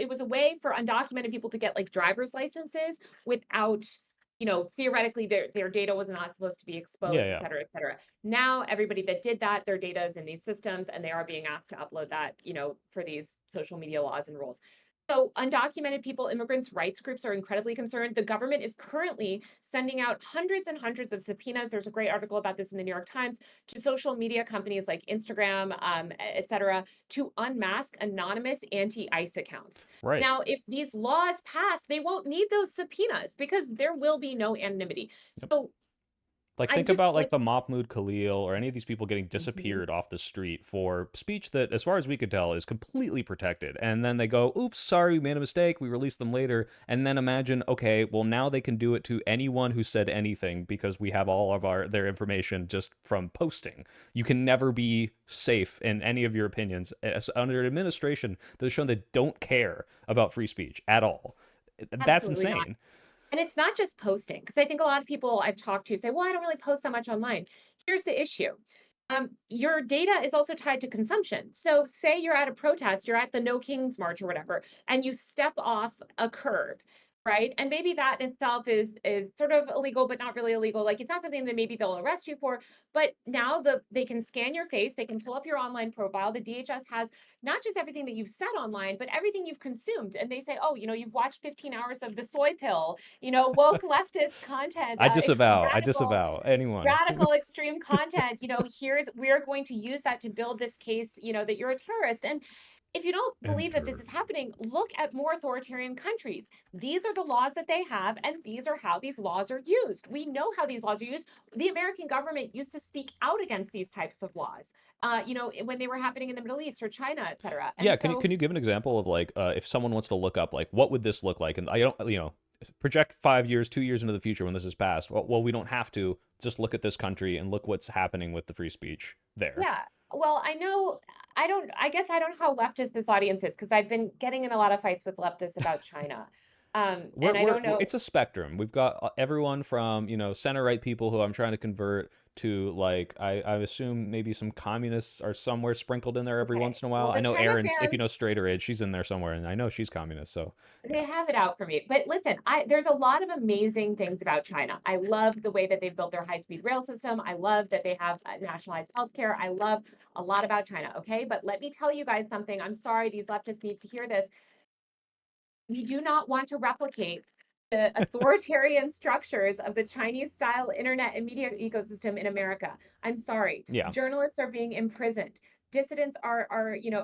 [SPEAKER 1] was a way for undocumented people to get like driver's licenses without, theoretically their data was not supposed to be
[SPEAKER 2] Yeah,
[SPEAKER 1] exposed, et
[SPEAKER 2] yeah.
[SPEAKER 1] cetera, et cetera. Now everybody that did that, their data is in these systems and they are being asked to upload that, for these social media laws and rules. So undocumented people, immigrants' rights groups are incredibly concerned. The government is currently sending out hundreds and hundreds of subpoenas. There's a great article about this in the New York Times to social media companies like Instagram, et cetera, to unmask anonymous anti-ICE accounts.
[SPEAKER 2] Right.
[SPEAKER 1] Now, if these laws pass, they won't need those subpoenas because there will be no anonymity.
[SPEAKER 2] Yep.
[SPEAKER 1] So
[SPEAKER 2] Like
[SPEAKER 1] I'm
[SPEAKER 2] think
[SPEAKER 1] just
[SPEAKER 2] about like
[SPEAKER 1] like,
[SPEAKER 2] the Mahmoud Khalil or any of these people getting
[SPEAKER 1] mhm.
[SPEAKER 2] disappeared off the street for speech that, as far as we could tell, is completely protected. And then they go, "Oops, sorry, we made a mistake. We released them later." And then imagine, okay, well now they can do it to anyone who said anything because we have all of their information just from posting. You can never be safe in any of your opinions under an administration that has shown they don't care about free speech at all. That's
[SPEAKER 1] Absolutely not.
[SPEAKER 2] insane.
[SPEAKER 1] And it's not just posting, because I think a lot of people I've talked to say, well, I don't really post that much online. Here's the issue. Your data is also tied to consumption. So say you're at a protest, you're at the No Kings March or whatever, and you step off a curb, right? And maybe that in itself is sort of illegal, but not really illegal. Like it's not something that maybe they'll arrest you for, but now they can scan your face, they can pull up your online profile. The DHS has not just everything that you've said online, but everything you've consumed. And they say, oh, you've watched 15 hours of the soy pill, woke leftist content,
[SPEAKER 2] I disavow. I
[SPEAKER 1] radical
[SPEAKER 2] disavow anyone.
[SPEAKER 1] radical extreme content. We're going to use that to build this case, that you're a terrorist. And if you don't believe that this
[SPEAKER 2] Enter.
[SPEAKER 1] is happening, look at more authoritarian countries. These are the laws that they have, and these are how these laws are used. We know how these laws are used. The American government used to speak out against these types of laws, when they were happening in the Middle East or China, et cetera. And
[SPEAKER 2] Yeah, can you
[SPEAKER 1] so,
[SPEAKER 2] can you give an example of like if someone wants to look up like what would this look like? And I don't, project 5 years, 2 years into the future when this is passed. Well, we don't have to just look at this country and look what's happening with the free speech there.
[SPEAKER 1] yeah. well, I guess I don't know how leftist this audience is because I've been getting in a lot of fights with leftists about China. And I don't know.
[SPEAKER 2] It's a spectrum. We've got everyone from, center right people who I'm trying to convert to, like, I assume maybe some communists are somewhere sprinkled in there every
[SPEAKER 1] Okay.
[SPEAKER 2] once in a while.
[SPEAKER 1] Well,
[SPEAKER 2] I
[SPEAKER 1] the
[SPEAKER 2] know
[SPEAKER 1] China
[SPEAKER 2] Erin's, if you
[SPEAKER 1] fans,
[SPEAKER 2] know straighter age, she's in there somewhere, and I know she's communist. So
[SPEAKER 1] they have it out for me. But listen, there's a lot of amazing things about China. I love the way that they've built their high-speed rail system. I love that they have nationalized healthcare. I love a lot about China. Okay, but let me tell you guys something. I'm sorry, these leftists need to hear this. We do not want to replicate the authoritarian structures of the Chinese style internet and media ecosystem in America. I'm sorry.
[SPEAKER 2] yeah.
[SPEAKER 1] Journalists are being imprisoned. Dissidents are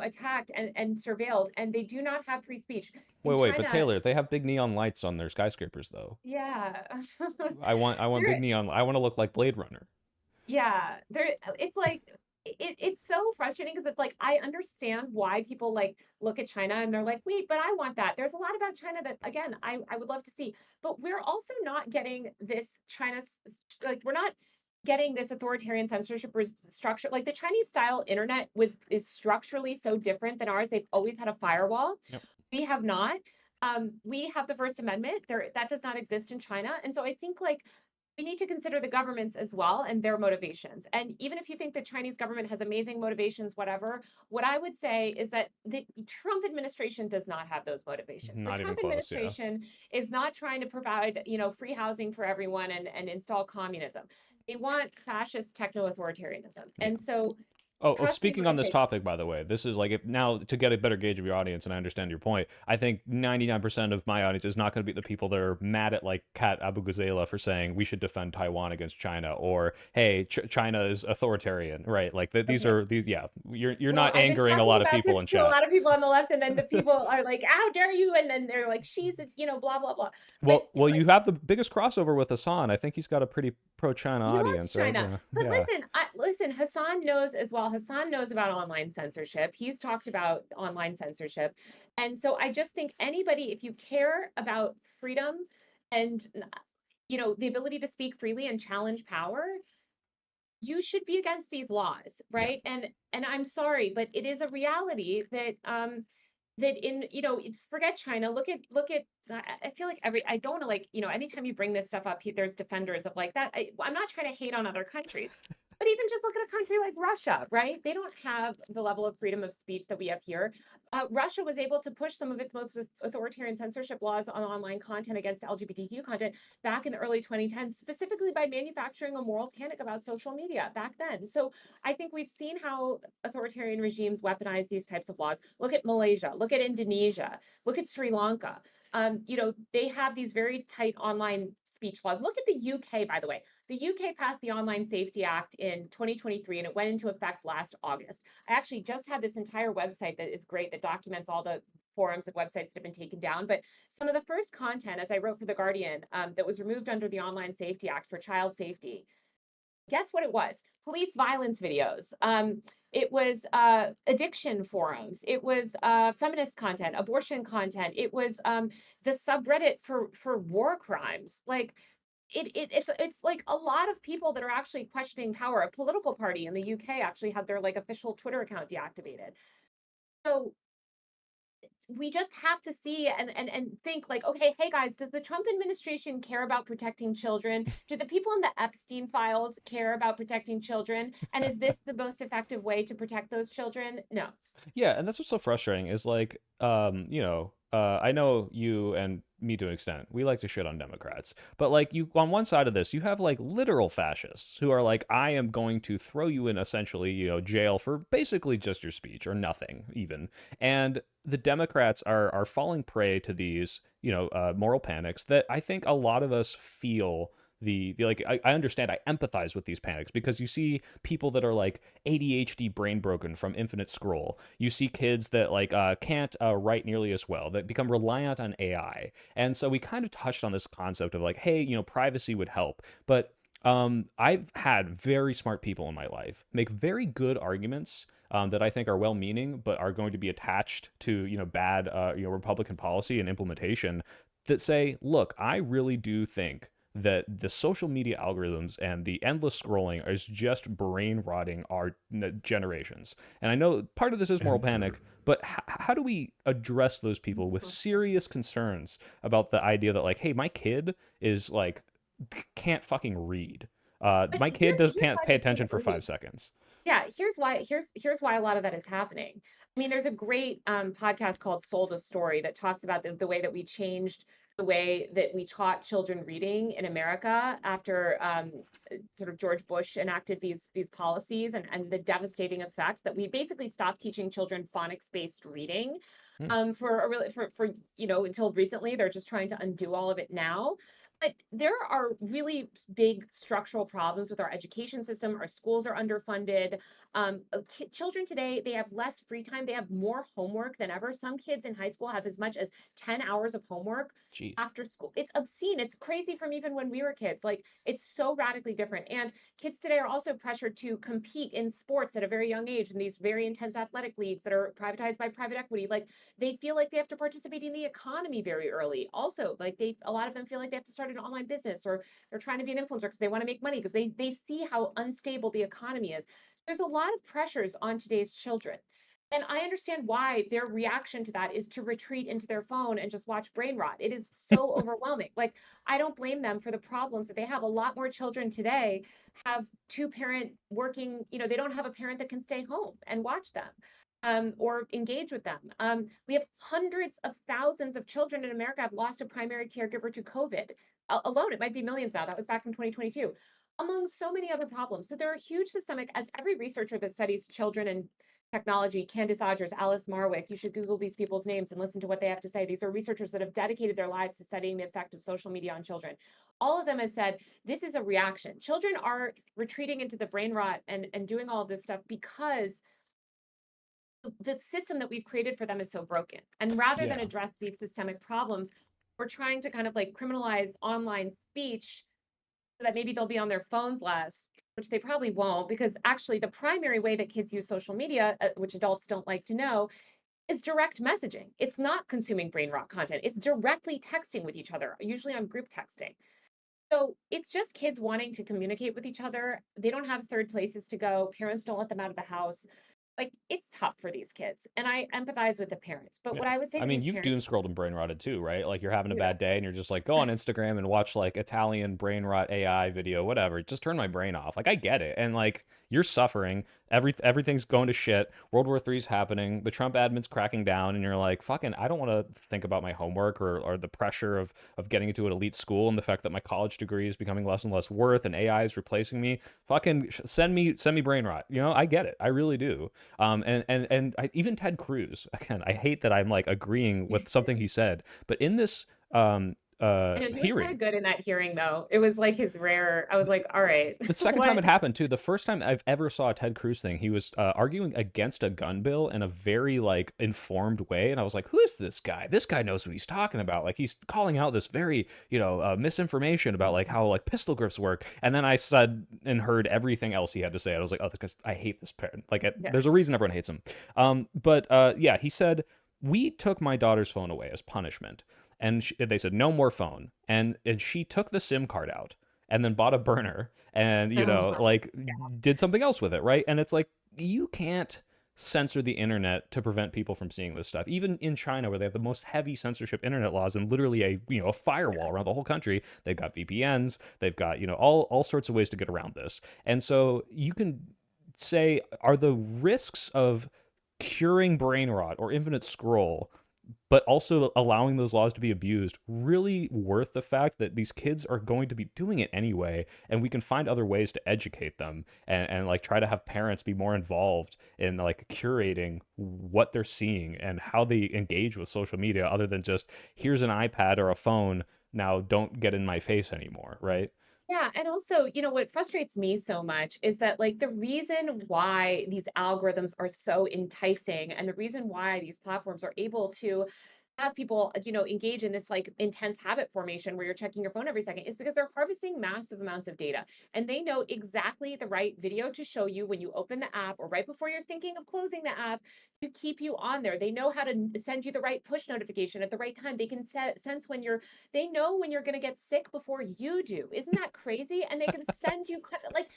[SPEAKER 1] attacked and surveilled, and they do not have free speech. In
[SPEAKER 2] Wait, but
[SPEAKER 1] China,
[SPEAKER 2] Taylor, they have big neon lights on their skyscrapers, though.
[SPEAKER 1] yeah.
[SPEAKER 2] I want big
[SPEAKER 1] There
[SPEAKER 2] neon. I want to look like Blade Runner.
[SPEAKER 1] Yeah, it's like it's so frustrating because it's like I understand why people like look at China and they're like, wait, but I want that. There's a lot about China that again I would love to see, but we're also not getting this like we're not getting this authoritarian censorship structure. Like the Chinese style internet is structurally so different than ours. They've always had a firewall.
[SPEAKER 2] Yep.
[SPEAKER 1] We have not. We have the First Amendment. There that does not exist in China. And so I think like we need to consider the governments as well and their motivations. And even if you think the Chinese government has amazing motivations, whatever, what I would say is that the Trump administration does not have those motivations. The
[SPEAKER 2] Not even
[SPEAKER 1] Trump
[SPEAKER 2] close. Yeah.
[SPEAKER 1] administration is not trying to provide, free housing for everyone and install communism. They want fascist techno authoritarianism.
[SPEAKER 2] Yeah.
[SPEAKER 1] And so
[SPEAKER 2] Oh,
[SPEAKER 1] trust me
[SPEAKER 2] speaking
[SPEAKER 1] when I
[SPEAKER 2] on this
[SPEAKER 1] say
[SPEAKER 2] topic, by the way, this is like, if now to get a better gauge of your audience, and I understand your point, I think 99% of my audience is not going to be the people that are mad at like Kat Abu Ghazala for saying we should defend Taiwan against China, or hey, China is authoritarian, right? Like these
[SPEAKER 1] okay.
[SPEAKER 2] are these, yeah. You're
[SPEAKER 1] Well,
[SPEAKER 2] not
[SPEAKER 1] I've been
[SPEAKER 2] angering a
[SPEAKER 1] talking
[SPEAKER 2] lot of
[SPEAKER 1] about
[SPEAKER 2] people
[SPEAKER 1] this
[SPEAKER 2] in
[SPEAKER 1] to a
[SPEAKER 2] chat.
[SPEAKER 1] lot of people on the left, and then the people are like, "How dare you?" And then they're like, "She's, blah blah blah." But
[SPEAKER 2] Well, you have the biggest crossover with Hassan. I think he's got a pretty pro-China
[SPEAKER 1] he loves
[SPEAKER 2] audience, right?
[SPEAKER 1] China.
[SPEAKER 2] So
[SPEAKER 1] But
[SPEAKER 2] yeah.
[SPEAKER 1] listen, Hassan knows as well. Hassan knows about online censorship. He's talked about online censorship. And so I just think anybody, if you care about freedom and the ability to speak freely and challenge power, you should be against these laws,
[SPEAKER 2] Yeah.
[SPEAKER 1] right? And I'm sorry, but it is a reality that that in forget China. Look at I feel like I don't want to like anytime you bring this stuff up, there's defenders of like that. I'm not trying to hate on other countries, but even just look at a country like Russia, right? They don't have the level of freedom of speech that we have here. Russia was able to push some of its most authoritarian censorship laws on online content against LGBTQ content back in the early 2010s, specifically by manufacturing a moral panic about social media back then. So I think we've seen how authoritarian regimes weaponize these types of laws. Look at Malaysia, look at Indonesia, look at Sri Lanka. They have these very tight online speech laws. Look at the UK, by the way. The UK passed the Online Safety Act in 2023 and it went into effect last August. I actually just had this entire website that is great that documents all the forums and websites that have been taken down. But some of the first content, as I wrote for The Guardian, that was removed under the Online Safety Act for child safety, guess what it was? Police violence videos. It was addiction forums. It was feminist content, abortion content. It was the subreddit for war crimes. Like it's like a lot of people that are actually questioning power. A political party in the UK actually had their like official Twitter account deactivated. So we just have to see and think like, okay, hey guys, does the Trump administration care about protecting children? Do the people in the Epstein files care about protecting children? And is this the most effective way to protect those children? No.
[SPEAKER 2] Yeah, and that's what's so frustrating is like, I know you and me to an extent, we like to shit on Democrats, but like you on one side of this, you have like literal fascists who are like, I am going to throw you in essentially, jail for basically just your speech or nothing even, and the Democrats are falling prey to these, moral panics that I think a lot of us feel the like I understand, I empathize with these panics because you see people that are like ADHD brain broken from infinite scroll. You see kids that like can't write nearly as well, that become reliant on AI. And so we kind of touched on this concept of like, hey, privacy would help. But I've had very smart people in my life make very good arguments that I think are well-meaning, but are going to be attached to bad Republican policy and implementation that say, look, I really do think that the social media algorithms and the endless scrolling is just brain rotting our generations. And I know part of this is moral panic,
[SPEAKER 3] Enter.
[SPEAKER 2] but how do we address those people with serious concerns about the idea that, like, hey, my kid is like can't fucking read.
[SPEAKER 1] But
[SPEAKER 2] My kid does
[SPEAKER 1] here's
[SPEAKER 2] can't
[SPEAKER 1] why
[SPEAKER 2] pay
[SPEAKER 1] they can't
[SPEAKER 2] attention for five
[SPEAKER 1] read.
[SPEAKER 2] seconds.
[SPEAKER 1] Yeah, here's why a lot of that is happening. I mean, there's a great podcast called Sold a Story that talks about the way that we changed the way that we taught children reading in America after sort of George Bush enacted these policies, and the devastating effects that we basically stopped teaching children phonics-based reading
[SPEAKER 2] Hmm.
[SPEAKER 1] for a really for until recently. They're just trying to undo all of it now. But there are really big structural problems with our education system. Our schools are underfunded. Children today, they have less free time. They have more homework than ever. Some kids in high school have as much as 10 hours of homework
[SPEAKER 2] Jeez.
[SPEAKER 1] after school. It's obscene. It's crazy from even when we were kids. Like, it's so radically different. And kids today are also pressured to compete in sports at a very young age in these very intense athletic leagues that are privatized by private equity. Like, they feel like they have to participate in the economy very early. Also, like, a lot of them feel like they have to start an online business, or they're trying to be an influencer because they want to make money because they see how unstable the economy is. So there's a lot of pressures on today's children. And I understand why their reaction to that is to retreat into their phone and just watch brain rot. It is so overwhelming. Like, I don't blame them for the problems that they have. A lot more children today have two parent working, they don't have a parent that can stay home and watch them or engage with them. We have hundreds of thousands of children in America have lost a primary caregiver to COVID alone. It might be millions now. That was back in 2022, among so many other problems. So there are huge systemic, as every researcher that studies children and technology, Candace Odgers, Alice Marwick, you should Google these people's names and listen to what they have to say. These are researchers that have dedicated their lives to studying the effect of social media on children. All of them have said this is a reaction. Children are retreating into the brain rot and doing all of this stuff because the system that we've created for them is so broken. And rather than
[SPEAKER 2] Yeah.
[SPEAKER 1] address these systemic problems, we're trying to kind of like criminalize online speech so that maybe they'll be on their phones less, which they probably won't, because actually the primary way that kids use social media, which adults don't like to know, is direct messaging. It's not consuming brain rot content. It's directly texting with each other, usually on group texting. So it's just kids wanting to communicate with each other. They don't have third places to go. Parents don't let them out of the house. Like, it's tough for these kids. And I empathize with the parents. But
[SPEAKER 2] Yeah.
[SPEAKER 1] what I would say
[SPEAKER 2] I
[SPEAKER 1] to
[SPEAKER 2] mean,
[SPEAKER 1] these
[SPEAKER 2] you've doom
[SPEAKER 1] parents,
[SPEAKER 2] scrolled and brain rotted too, right? Like you're having a
[SPEAKER 1] yeah,
[SPEAKER 2] bad day and you're just like, go on Instagram and watch like Italian brain rot AI video, whatever. Just turn my brain off. Like I get it. And like you're suffering. Everything's going to shit. World War III's happening. The Trump admin's cracking down and you're like, fucking, I don't want to think about my homework or the pressure of getting into an elite school and the fact that my college degree is becoming less and less worth and AI is replacing me. Fucking send me brain rot. You know, I get it. I really do. And even Ted Cruz, again, I hate that I'm like agreeing with something he said, but in this
[SPEAKER 1] I know he was kind
[SPEAKER 2] hearing,
[SPEAKER 1] of good in that hearing, though. It was like his rare, I was like, all right,
[SPEAKER 2] the second time
[SPEAKER 1] what?
[SPEAKER 2] it happened too, the first time I've ever saw a Ted Cruz thing, he was arguing against a gun bill in a very like informed way, and I was like, "Who is this guy? This guy knows what he's talking about." Like he's calling out this very misinformation about like how like pistol grips work, and then I said and heard everything else he had to say. I was like, "Oh, because I hate this parent." Like,
[SPEAKER 1] Yeah.
[SPEAKER 2] there's a reason everyone hates him. But yeah, he said we took my daughter's phone away as punishment, and they said no more phone, and she took the SIM card out and then bought a burner and
[SPEAKER 1] Oh, my.
[SPEAKER 2] like did something else with it, right? And it's like you can't censor the internet to prevent people from seeing this stuff. Even in China, where they have the most heavy censorship internet laws and literally a firewall around the whole country, they've got VPNs, they've got all sorts of ways to get around this. And so you can say, are the risks of curing brain rot or infinite scroll but also allowing those laws to be abused really worth the fact that these kids are going to be doing it anyway, and we can find other ways to educate them and like try to have parents be more involved in like curating what they're seeing and how they engage with social media, other than just here's an iPad or a phone, now don't get in my face anymore, right?
[SPEAKER 1] Yeah, and also, what frustrates me so much is that, like, the reason why these algorithms are so enticing and the reason why these platforms are able to have people, engage in this like intense habit formation where you're checking your phone every second is because they're harvesting massive amounts of data and they know exactly the right video to show you when you open the app or right before you're thinking of closing the app to keep you on there. They know how to send you the right push notification at the right time. They can sense when they know when you're going to get sick before you do. Isn't that crazy? And they can send you like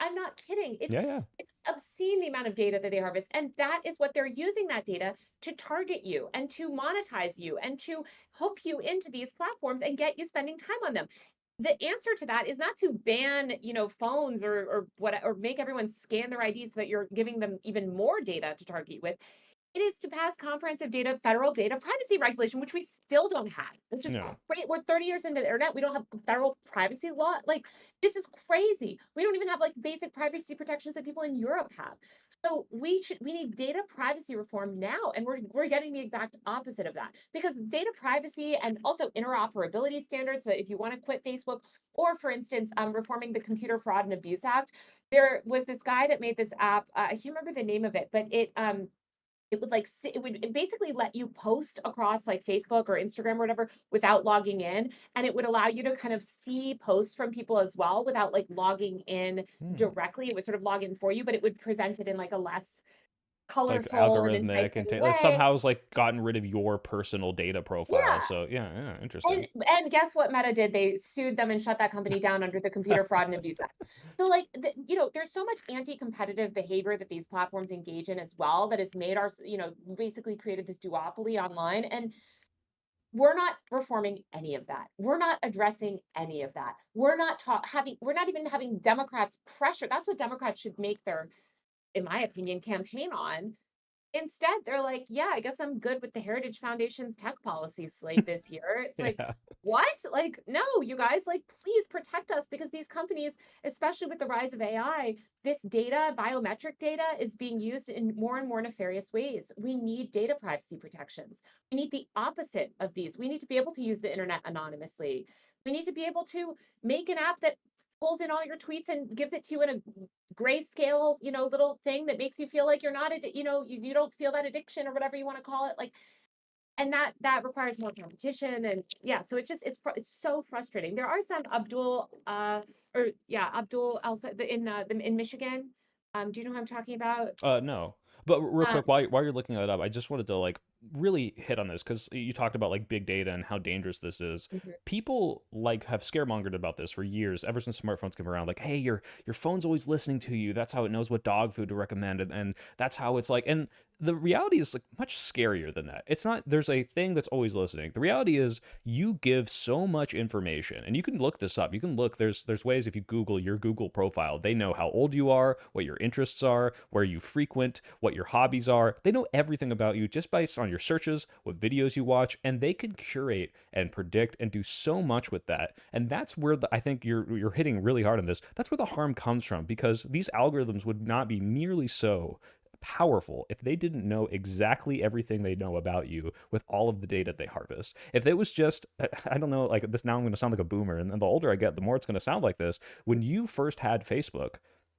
[SPEAKER 1] I'm not kidding.
[SPEAKER 2] Yeah, yeah.
[SPEAKER 1] It's obscene the amount of data that they harvest. And that is what they're using that data to target you and to monetize you and to hook you into these platforms and get you spending time on them. The answer to that is not to ban, phones or make everyone scan their IDs so that you're giving them even more data to target you with. It is to pass comprehensive federal data privacy regulation, which we still don't have, which is
[SPEAKER 2] No.
[SPEAKER 1] great. We're 30 years into the internet. We don't have federal privacy law. Like, this is crazy. We don't even have like basic privacy protections that people in Europe have. So we need data privacy reform now. And we're getting the exact opposite of that because data privacy and also interoperability standards. So if you want to quit Facebook, or for instance, reforming the Computer Fraud and Abuse Act, there was this guy that made this app. I can't remember the name of it, but it would like it would basically let you post across like Facebook or Instagram or whatever without logging in, and it would allow you to kind of see posts from people as well without like logging in
[SPEAKER 2] Hmm.
[SPEAKER 1] directly. It would sort of log in for you, but it would present it in like a less
[SPEAKER 2] Like
[SPEAKER 1] colorful and
[SPEAKER 2] algorithmic
[SPEAKER 1] enticing
[SPEAKER 2] and like
[SPEAKER 1] way.
[SPEAKER 2] somehow has like gotten rid of your personal data profile.
[SPEAKER 1] Yeah.
[SPEAKER 2] So yeah, yeah,
[SPEAKER 1] And
[SPEAKER 2] interesting.
[SPEAKER 1] guess what Meta did? They sued them and shut that company down under the Computer Fraud and Abuse Act. So like there's so much anti-competitive behavior that these platforms engage in as well that has made basically created this duopoly online. And we're not reforming any of that. We're not addressing any of that. We're not even having Democrats pressure. That's what Democrats should make their, in my opinion, campaign on. Instead, they're like, yeah, I guess I'm good with the Heritage Foundation's tech policy slate this year. It's like,
[SPEAKER 2] Yeah.
[SPEAKER 1] what? Like, no, you guys, like, please protect us because these companies, especially with the rise of AI, this data, biometric data, is being used in more and more nefarious ways. We need data privacy protections. We need the opposite of these. We need to be able to use the internet anonymously. We need to be able to make an app that pulls in all your tweets and gives it to you in a grayscale, little thing that makes you feel like you're not, you don't feel that addiction or whatever you want to call it. Like, and that requires more competition. And yeah, so it's so frustrating. There are some Abdul in Michigan. Do you know who I'm talking about?
[SPEAKER 2] No. But real
[SPEAKER 1] Um,
[SPEAKER 2] quick, while you're looking that up, I just wanted to like really hit on this because you talked about like big data and how dangerous this is.
[SPEAKER 1] mhm.
[SPEAKER 2] People like have scaremongered about this for years, ever since smartphones came around. Like, hey, your phone's always listening to you. That's how it knows what dog food to recommend, and that's how it's like. And the reality is like much scarier than that. It's not there's a thing that's always listening. The reality is you give so much information, and you can look this up. You can look there's ways if you Google your Google profile, they know how old you are, what your interests are, where you frequent, what your hobbies are. They know everything about you just based on your searches, what videos you watch, and they can curate and predict and do so much with that. And that's where I think you're hitting really hard on this. That's where the harm comes from because these algorithms would not be nearly so powerful if they didn't know exactly everything they know about you with all of the data they harvest. If it was just, I don't know, like this, now I'm going to sound like a boomer, and the older I get, the more it's going to sound like this. When you first had Facebook,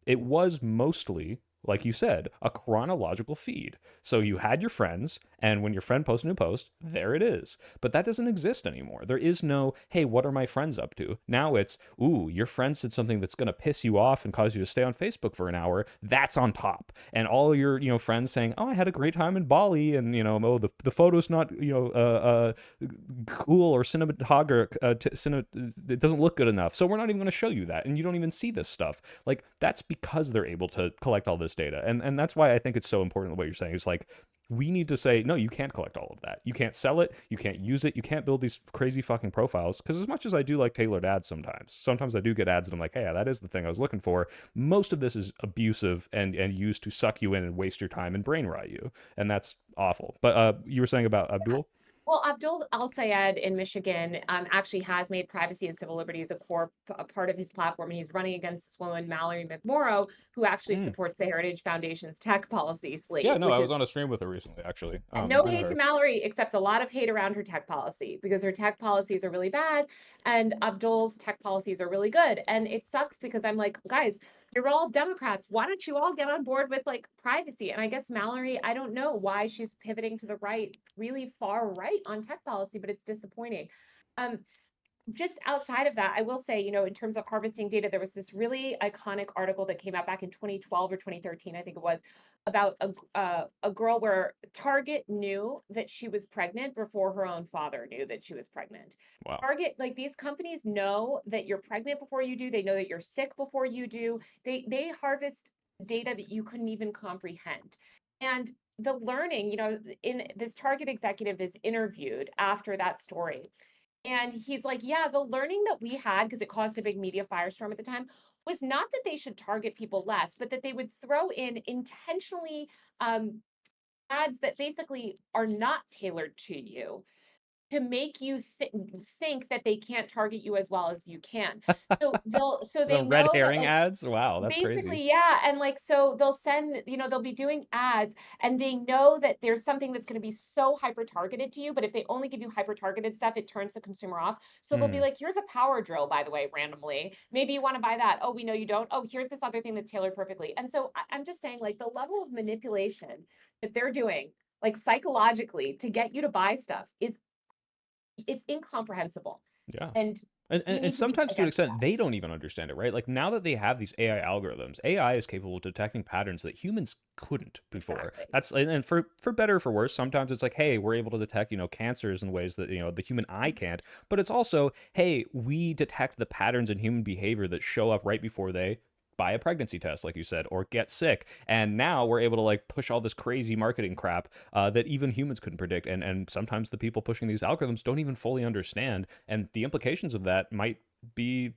[SPEAKER 2] it was mostly, like you said, a chronological feed. So you had your friends, and when your friend posts a new post, there it is. But that doesn't exist anymore. There is no, hey, what are my friends up to? Now it's, ooh, your friend said something that's going to piss you off and cause you to stay on Facebook for an hour. That's on top. And all your, friends saying, oh, I had a great time in Bali, and, oh, the photo's not, cool or cinematographic, it doesn't look good enough. So we're not even going to show you that. And you don't even see this stuff. Like, that's because they're able to collect all this data. And that's why I think it's so important what you're saying is like, we need to say, no, you can't collect all of that. You can't sell it. You can't use it. You can't build these crazy fucking profiles. Because as much as I do like tailored ads sometimes I do get ads and I'm like, hey, that is the thing I was looking for. Most of this is abusive and used to suck you in and waste your time and brain rot you. And that's awful. But you were saying about Abdul?
[SPEAKER 1] Well, Abdul Al Sayed in Michigan actually has made privacy and civil liberties a part of his platform, and he's running against this woman, Mallory McMorrow, who actually
[SPEAKER 2] Mm.
[SPEAKER 1] supports the Heritage Foundation's tech policy
[SPEAKER 2] Yeah,
[SPEAKER 1] slate,
[SPEAKER 2] no, I
[SPEAKER 1] which
[SPEAKER 2] was
[SPEAKER 1] is
[SPEAKER 2] on a stream with her recently, actually.
[SPEAKER 1] no
[SPEAKER 2] Good of
[SPEAKER 1] hate to
[SPEAKER 2] her.
[SPEAKER 1] Mallory, except a lot of hate around her tech policy because her tech policies are really bad, and Abdul's tech policies are really good. And it sucks because I'm like, guys, you're all Democrats. Why don't you all get on board with like privacy? And I guess Mallory, I don't know why she's pivoting to the right, really far right on tech policy, but it's disappointing. Um, just outside of that, I will say, in terms of harvesting data, there was this really iconic article that came out back in 2012 or 2013, I think it was, about a girl where Target knew that she was pregnant before her own father knew that she was pregnant.
[SPEAKER 2] Wow.
[SPEAKER 1] Target, like these companies know that you're pregnant before you do. They know that you're sick before you do. They harvest data that you couldn't even comprehend. And the learning, in this Target executive is interviewed after that story, and he's like, yeah, the learning that we had, because it caused a big media firestorm at the time, was not that they should target people less, but that they would throw in intentionally um, ads that basically are not tailored to you to make you think that they can't target you as well as you can. So
[SPEAKER 2] The
[SPEAKER 1] they
[SPEAKER 2] red
[SPEAKER 1] know that
[SPEAKER 2] herring
[SPEAKER 1] like
[SPEAKER 2] ads? Wow, that's crazy.
[SPEAKER 1] basically, yeah, and like so they'll send, they'll be doing ads and they know that there's something that's going to be so hyper targeted to you, but if they only give you hyper targeted stuff, it turns the consumer off. So they'll be
[SPEAKER 2] Hmm.
[SPEAKER 1] like, here's a power drill, by the way, randomly. Maybe you want to buy that. Oh, we know you don't. Oh, here's this other thing that's tailored perfectly. And so I'm just saying, like, the level of manipulation that they're doing, like psychologically, to get you to buy stuff is it's incomprehensible.
[SPEAKER 2] Yeah.
[SPEAKER 1] And we
[SPEAKER 2] And
[SPEAKER 1] need to be
[SPEAKER 2] sometimes to an
[SPEAKER 1] against
[SPEAKER 2] extent
[SPEAKER 1] that.
[SPEAKER 2] they don't even understand it, right? Like now that they have these AI algorithms, AI is capable of detecting patterns that humans couldn't before.
[SPEAKER 1] Exactly.
[SPEAKER 2] That's and for better or for worse, sometimes it's like, hey, we're able to detect, cancers in ways that, the human eye can't. But it's also, hey, we detect the patterns in human behavior that show up right before they buy a pregnancy test, like you said, or get sick. And now we're able to like push all this crazy marketing crap that even humans couldn't predict. And sometimes the people pushing these algorithms don't even fully understand, and the implications of that might be,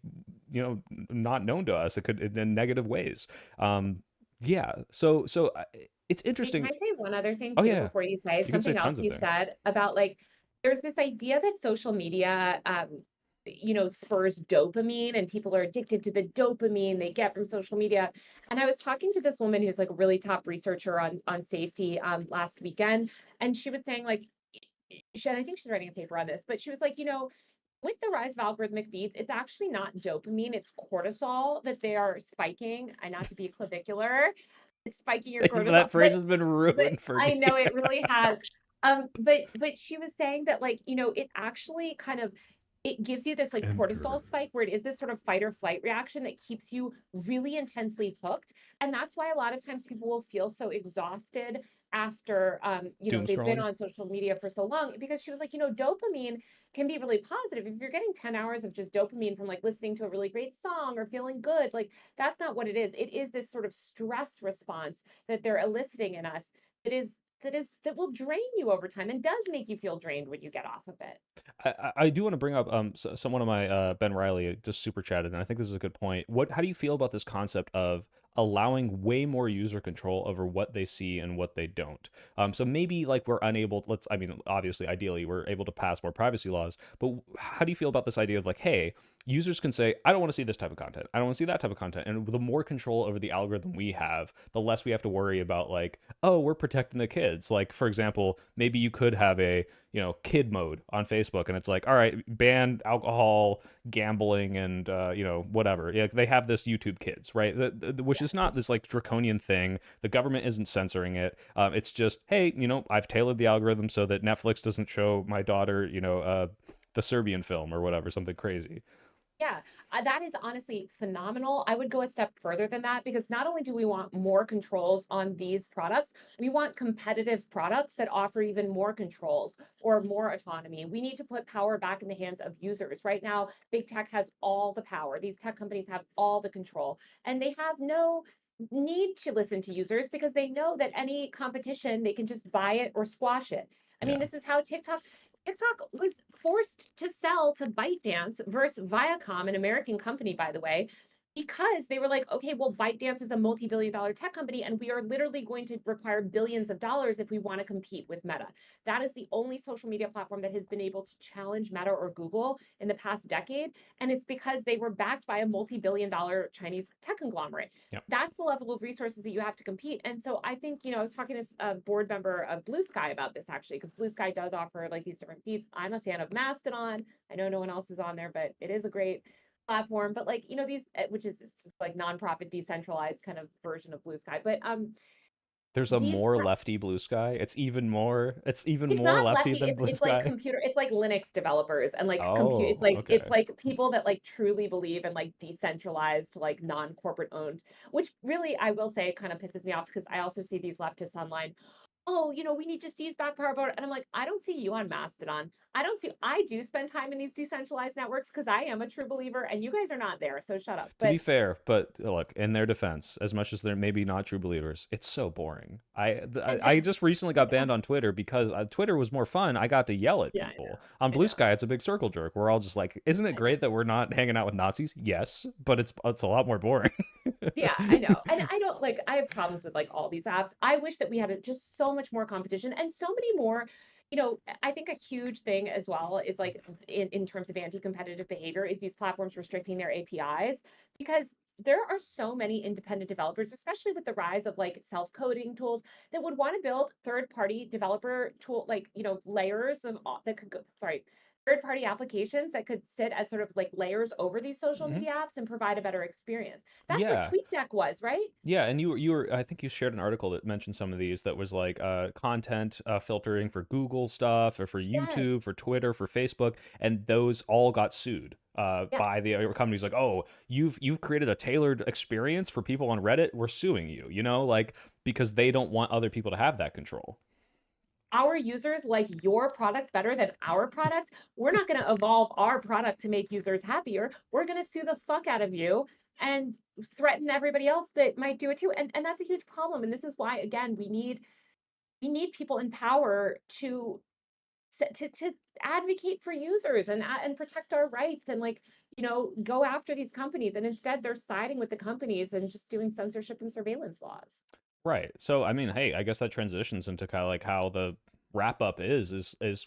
[SPEAKER 2] not known to us. It could in negative ways. Um, yeah. So it's
[SPEAKER 1] And can
[SPEAKER 2] interesting.
[SPEAKER 1] I say one other thing
[SPEAKER 2] Oh
[SPEAKER 1] too
[SPEAKER 2] yeah,
[SPEAKER 1] before you say
[SPEAKER 2] you can say
[SPEAKER 1] something else
[SPEAKER 2] tons of
[SPEAKER 1] you
[SPEAKER 2] things.
[SPEAKER 1] said about like there's this idea that social media spurs dopamine and people are addicted to the dopamine they get from social media. And I was talking to this woman who's like a really top researcher on safety last weekend, and she was saying like I think she's writing a paper on this, but she was like, with the rise of algorithmic feeds, it's actually not dopamine, it's cortisol that they are spiking. And not to be clavicular, it's spiking your cortisol.
[SPEAKER 2] That phrase has been
[SPEAKER 1] But
[SPEAKER 2] ruined for
[SPEAKER 1] I
[SPEAKER 2] me.
[SPEAKER 1] know it really has. But she was saying that like, it actually kind of it gives you this like cortisol
[SPEAKER 2] Interesting.
[SPEAKER 1] spike where it is this sort of fight or flight reaction that keeps you really intensely hooked. And that's why a lot of times people will feel so exhausted after
[SPEAKER 2] Doom
[SPEAKER 1] they've been
[SPEAKER 2] scrolling.
[SPEAKER 1] on social media for so long, because she was like, dopamine can be really positive. If you're getting 10 hours of just dopamine from like listening to a really great song or feeling good, like that's not what it is. It is this sort of stress response that they're eliciting in us that will drain you over time and does make you feel drained when you get off of it.
[SPEAKER 2] I do want to bring up someone of my Ben Riley just super chatted, and I think this is a good point. How do you feel about this concept of allowing way more user control over what they see and what they don't? So maybe like we're unable, I mean, obviously, ideally, we're able to pass more privacy laws, but how do you feel about this idea of like, hey, users can say, I don't want to see this type of content. I don't want to see that type of content. And the more control over the algorithm we have, the less we have to worry about like, oh, we're protecting the kids. Like, for example, maybe you could have a, kid mode on Facebook, and it's like, all right, ban alcohol, gambling, and whatever. Yeah, they have this YouTube Kids, right? Which is not this like draconian thing. The government isn't censoring it. It's just, hey, I've tailored the algorithm so that Netflix doesn't show my daughter, the Serbian film or whatever, something crazy.
[SPEAKER 1] Yeah, that is honestly phenomenal. I would go a step further than that, because not only do we want more controls on these products, we want competitive products that offer even more controls or more autonomy. We need to put power back in the hands of users. Right now, big tech has all the power. These tech companies have all the control, and they have no need to listen to users because they know that any competition, they can just buy it or squash it. I mean,
[SPEAKER 2] Yeah.
[SPEAKER 1] this is how TikTok was forced to sell to ByteDance versus Viacom, an American company, by the way, because they were like, okay, well, ByteDance is a multi-billion-dollar tech company, and we are literally going to require billions of dollars if we want to compete with Meta. That is the only social media platform that has been able to challenge Meta or Google in the past decade, and it's because they were backed by a multi-billion-dollar Chinese tech conglomerate.
[SPEAKER 2] Yeah.
[SPEAKER 1] That's the level of resources that you have to compete. And so I think, I was talking to a board member of Blue Sky about this actually, because Blue Sky does offer like these different feeds. I'm a fan of Mastodon. I know no one else is on there, but it is a great platform, but like, these, which is it's just like nonprofit, decentralized kind of version of Blue Sky. But
[SPEAKER 2] There's a
[SPEAKER 1] these
[SPEAKER 2] more lefty Blue Sky. It's even
[SPEAKER 1] It's
[SPEAKER 2] more
[SPEAKER 1] not
[SPEAKER 2] lefty
[SPEAKER 1] lefty.
[SPEAKER 2] than Blue
[SPEAKER 1] It's like
[SPEAKER 2] Sky.
[SPEAKER 1] computer. It's like Linux developers and like compute.
[SPEAKER 2] Oh,
[SPEAKER 1] It's
[SPEAKER 2] okay.
[SPEAKER 1] like people that like truly believe in like decentralized, like non-corporate owned. Which really, I will say, kind of pisses me off because I also see these leftists online. Oh, we need to seize back power, and I'm like, I don't see you on Mastodon. I don't see. I do spend time in these decentralized networks because I am a true believer, and you guys are not there. So shut up.
[SPEAKER 2] To be
[SPEAKER 1] But
[SPEAKER 2] fair, but look, in their defense, as much as they're maybe not true believers, it's so boring.
[SPEAKER 1] and
[SPEAKER 2] I just recently got
[SPEAKER 1] yeah,
[SPEAKER 2] banned on Twitter because Twitter was more fun. I got to yell at
[SPEAKER 1] yeah, I
[SPEAKER 2] people.
[SPEAKER 1] know,
[SPEAKER 2] On
[SPEAKER 1] I
[SPEAKER 2] Blue
[SPEAKER 1] know,
[SPEAKER 2] Sky, it's a big circle jerk. We're all just like, isn't it
[SPEAKER 1] I know.
[SPEAKER 2] great that we're not hanging out with Nazis? Yes, but it's a lot more boring.
[SPEAKER 1] Yeah, I know. And I don't like, I have problems with like all these apps. I wish that we had just so much more competition and so many more. I think a huge thing as well is like in terms of anti-competitive behavior is these platforms restricting their APIs because there are so many independent developers, especially with the rise of like self-coding tools that would want to build third-party developer tool, like, layers of that could go, sorry, third-party applications that could sit as sort of like layers over these social
[SPEAKER 2] Hmm.
[SPEAKER 1] media apps and provide a better experience. That's what
[SPEAKER 2] Yeah,
[SPEAKER 1] TweetDeck was, right?
[SPEAKER 2] yeah, and you were I think you shared an article that mentioned some of these that was like content filtering for Google stuff or for YouTube,
[SPEAKER 1] Yes.
[SPEAKER 2] for Twitter, for Facebook, and those all got sued
[SPEAKER 1] Yes.
[SPEAKER 2] by the other companies. Like, oh, you've created a tailored experience for people on Reddit. We're suing you. Like because they don't want other people to have that control.
[SPEAKER 1] Our users like your product better than our product. We're not going to evolve our product to make users happier. We're going to sue the fuck out of you and threaten everybody else that might do it too. And that's a huge problem. And this is why, again, we need people in power to advocate for users and protect our rights and like go after these companies, and instead they're siding with the companies and just doing censorship and surveillance laws.
[SPEAKER 2] Right. So I mean, hey, I guess that transitions into kind of like how the wrap up is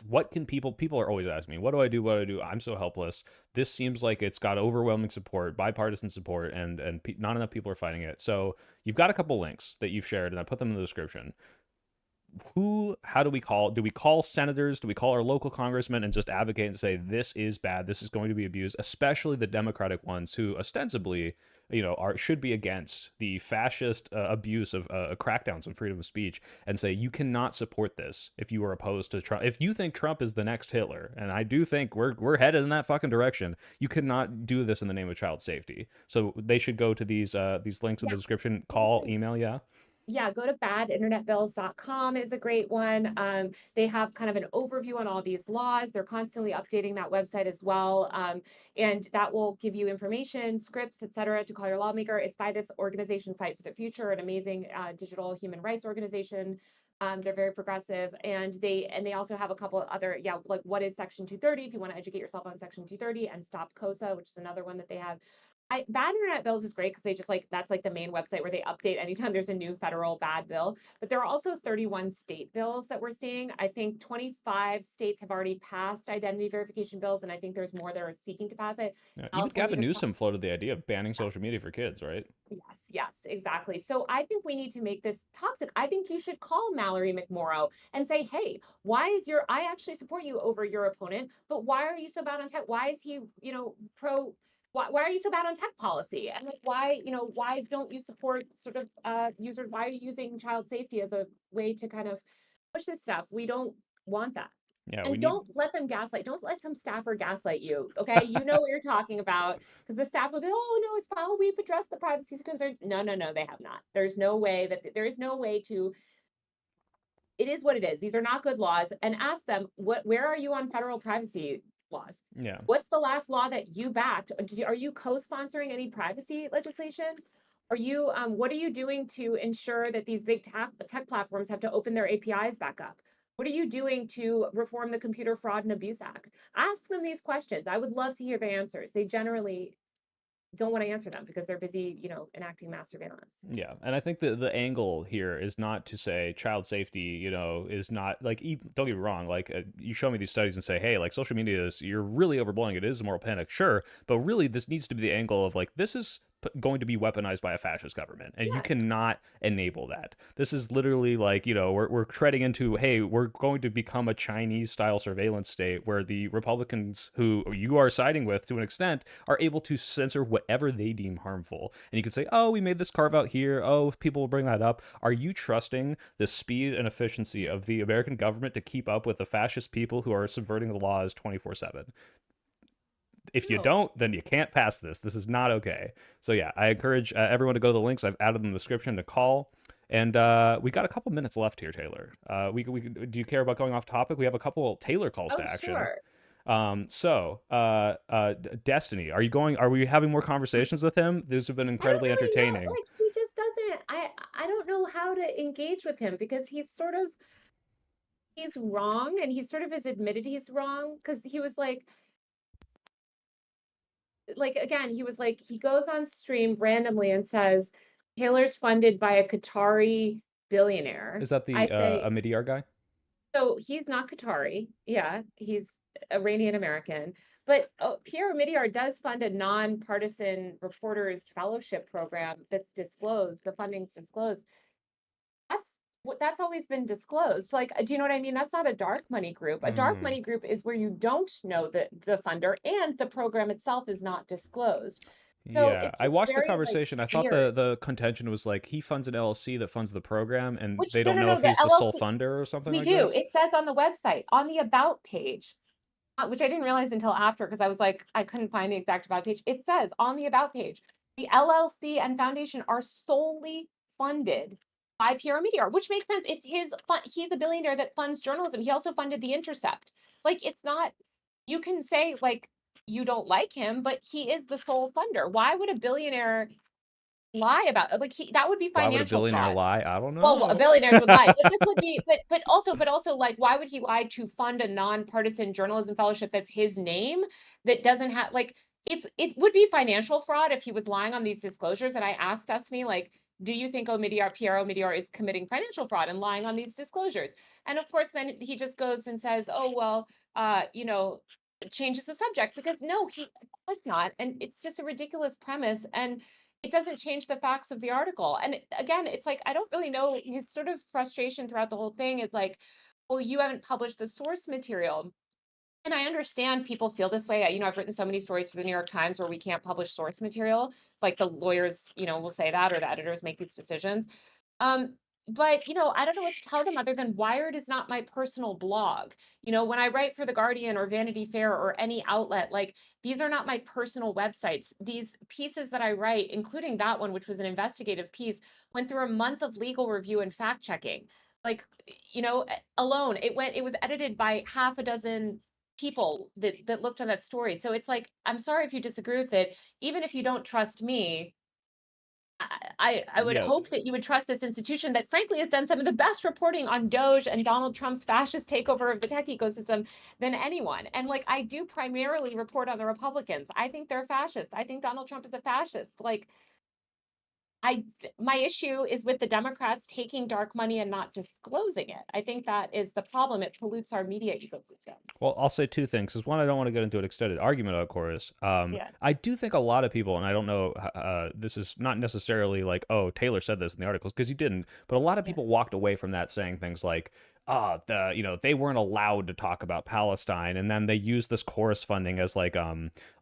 [SPEAKER 2] what can people are always asking me, what do I do? What do I do? I'm so helpless. This seems like it's got overwhelming support, bipartisan support, and not enough people are fighting it. So you've got a couple links that you've shared, and I put them in the description. How do we call senators, do we call our local congressmen and just advocate and say this is bad, this is going to be abused, especially the democratic ones who ostensibly should be against the fascist abuse of crackdowns on freedom of speech, and say you cannot support this if you are opposed to Trump. If you think Trump is the next Hitler, and I do think we're headed in that fucking direction, you cannot do this in the name of child safety. So they should go to these links in
[SPEAKER 1] Yeah,
[SPEAKER 2] the description, call,
[SPEAKER 1] totally.
[SPEAKER 2] email. Yeah.
[SPEAKER 1] Yeah, go to badinternetbills.com is a great one. They have kind of an overview on all these laws. They're constantly updating that website as well. And that will give you information, scripts, et cetera, to call your lawmaker. It's by this organization, Fight for the Future, an amazing digital human rights organization. They're very progressive, and they also have a couple of other, yeah, like what is Section 230 if you want to educate yourself on Section 230, and Stop COSA, which is another one that they have. Bad Internet Bills is great because they just like that's like the main website where they update anytime there's a new federal bad bill. But there are also 31 state bills that we're seeing. I think 25 states have already passed identity verification bills, and I think there's more that are seeking to pass it.
[SPEAKER 2] Yeah, even
[SPEAKER 1] California
[SPEAKER 2] Gavin
[SPEAKER 1] just
[SPEAKER 2] Newsom floated the idea of banning social media for kids, right?
[SPEAKER 1] Yes, yes, exactly. So I think we need to make this toxic. I think you should call Mallory McMorrow and say, hey, I actually support you over your opponent, but why are you so bad on tech? Why is he, why are you so bad on tech policy? And like, why don't you support sort of users? Why are you using child safety as a way to kind of push this stuff? We don't want that.
[SPEAKER 2] Yeah, we
[SPEAKER 1] And
[SPEAKER 2] need.
[SPEAKER 1] don't let them gaslight. Don't let some staffer gaslight you. Okay. You know what you're talking about because the staff will be, oh, no, it's fine. We've addressed the privacy concerns. No, no, no, they have not. There is no way to, it is what it is. These are not good laws. And ask them, where are you on federal privacy laws?
[SPEAKER 2] Yeah.
[SPEAKER 1] What's the last law that you backed? Are you co-sponsoring any privacy legislation? What are you doing to ensure that these big tech platforms have to open their APIs back up? What are you doing to reform the Computer Fraud and Abuse Act? Ask them these questions. I would love to hear the answers. They generally don't want to answer them because they're busy, enacting mass surveillance.
[SPEAKER 2] Yeah, and I think the angle here is not to say child safety, is not like don't get me wrong, like you show me these studies and say, hey, like social media is you're really overblowing it is a moral panic, sure, but really this needs to be the angle of like this is going to be weaponized by a fascist government, and you
[SPEAKER 1] Yes.
[SPEAKER 2] cannot enable that. This is literally like, we're treading into, hey, we're going to become a Chinese style surveillance state where the Republicans who you are siding with to an extent are able to censor whatever they deem harmful. And you can say, oh, we made this carve out here. Oh, people will bring that up. Are you trusting the speed and efficiency of the American government to keep up with the fascist people who are subverting the laws 24/7? If you
[SPEAKER 1] No.
[SPEAKER 2] don't, then you can't pass this. This is not okay. So yeah, I encourage everyone to go to the links I've added in the description to call. And we got a couple minutes left here, Taylor. Do you care about going off topic? We have a couple Taylor calls to
[SPEAKER 1] Oh,
[SPEAKER 2] action.
[SPEAKER 1] sure.
[SPEAKER 2] Destiny, are you going? Are we having more conversations with him? These have been
[SPEAKER 1] I don't
[SPEAKER 2] incredibly
[SPEAKER 1] really know.
[SPEAKER 2] entertaining.
[SPEAKER 1] Like he just doesn't. I don't know how to engage with him because he's wrong and he sort of has admitted he's wrong because he was like again, he was like he goes on stream randomly and says Taylor's funded by a Qatari billionaire.
[SPEAKER 2] Is that
[SPEAKER 1] I
[SPEAKER 2] the
[SPEAKER 1] say
[SPEAKER 2] Amidyar guy?
[SPEAKER 1] so he's not Qatari. Yeah, he's Iranian American. But Pierre Omidyar does fund a nonpartisan reporters fellowship program that's disclosed. The funding's disclosed. That's that's always been disclosed. Like, do you know what I mean? That's not a dark money group. A dark
[SPEAKER 2] Mm.
[SPEAKER 1] money group is where you don't know the funder and the program itself is not disclosed. So
[SPEAKER 2] Yeah,
[SPEAKER 1] it's
[SPEAKER 2] I
[SPEAKER 1] just
[SPEAKER 2] watched the
[SPEAKER 1] very like
[SPEAKER 2] conversation. I thought
[SPEAKER 1] weird.
[SPEAKER 2] the contention was like he funds an LLC that funds the program, and
[SPEAKER 1] Which
[SPEAKER 2] they
[SPEAKER 1] no,
[SPEAKER 2] don't
[SPEAKER 1] no,
[SPEAKER 2] know
[SPEAKER 1] no.
[SPEAKER 2] if
[SPEAKER 1] The
[SPEAKER 2] he's the sole
[SPEAKER 1] LLC
[SPEAKER 2] funder or something
[SPEAKER 1] we
[SPEAKER 2] like
[SPEAKER 1] do.
[SPEAKER 2] this.
[SPEAKER 1] It says on the website on the about page which I didn't realize until after because I was like, I couldn't find the exact about page. It says on the about page, the LLC and foundation are solely funded by Pierre Omidyar, which makes sense. It's his fund. He's a billionaire that funds journalism. He also funded The Intercept. Like, it's not, you can say, like, you don't like him, but he is the sole funder. Why would a billionaire lie about it? Like, that would be
[SPEAKER 2] Why would a
[SPEAKER 1] financial
[SPEAKER 2] billionaire
[SPEAKER 1] fraud.
[SPEAKER 2] lie? I don't
[SPEAKER 1] Well,
[SPEAKER 2] know.
[SPEAKER 1] billionaires would lie, but this would be, but also, like, why would he lie to fund a nonpartisan journalism fellowship that's his name that doesn't have like it would be financial fraud if he was lying on these disclosures. And I asked Destiny, like, do you think Pierre Omidyar is committing financial fraud and lying on these disclosures? And of course, then he just goes and says, oh well, changes the subject because no, he of course not, and it's just a ridiculous premise and it doesn't change the facts of the article. And again, it's like, I don't really know his sort of frustration throughout the whole thing is like, well, you haven't published the source material. And I understand people feel this way. I've written so many stories for the New York Times where we can't publish source material. Like the lawyers, will say that, or the editors make these decisions. Um, but I don't know what to tell them other than Wired is not my personal blog. When I write for The Guardian or Vanity Fair or any outlet, like these are not my personal websites. These pieces that I write, including that one, which was an investigative piece, went through a month of legal review and fact checking. Like, alone, it was edited by half a dozen people that looked on that story. So it's like, I'm sorry if you disagree with it. Even if you don't trust me, I would
[SPEAKER 2] Yeah.
[SPEAKER 1] hope that you would trust this institution that frankly has done some of the best reporting on Doge and Donald Trump's fascist takeover of the tech ecosystem than anyone. And like I do primarily report on the Republicans. I think they're fascist. I think Donald Trump is a fascist. Like my issue is with the Democrats taking dark money and not disclosing it. I think that is the problem. It pollutes our media ecosystem.
[SPEAKER 2] Well, I'll say two things. Because one, I don't want to get into an extended argument, of course.
[SPEAKER 1] Yeah.
[SPEAKER 2] I do think a lot of people, and I don't know, this is not necessarily like, oh, Taylor said this in the articles, because he didn't. But a lot of
[SPEAKER 1] Yeah.
[SPEAKER 2] people walked away from that saying things like, they weren't allowed to talk about Palestine, and then they use this chorus funding as like,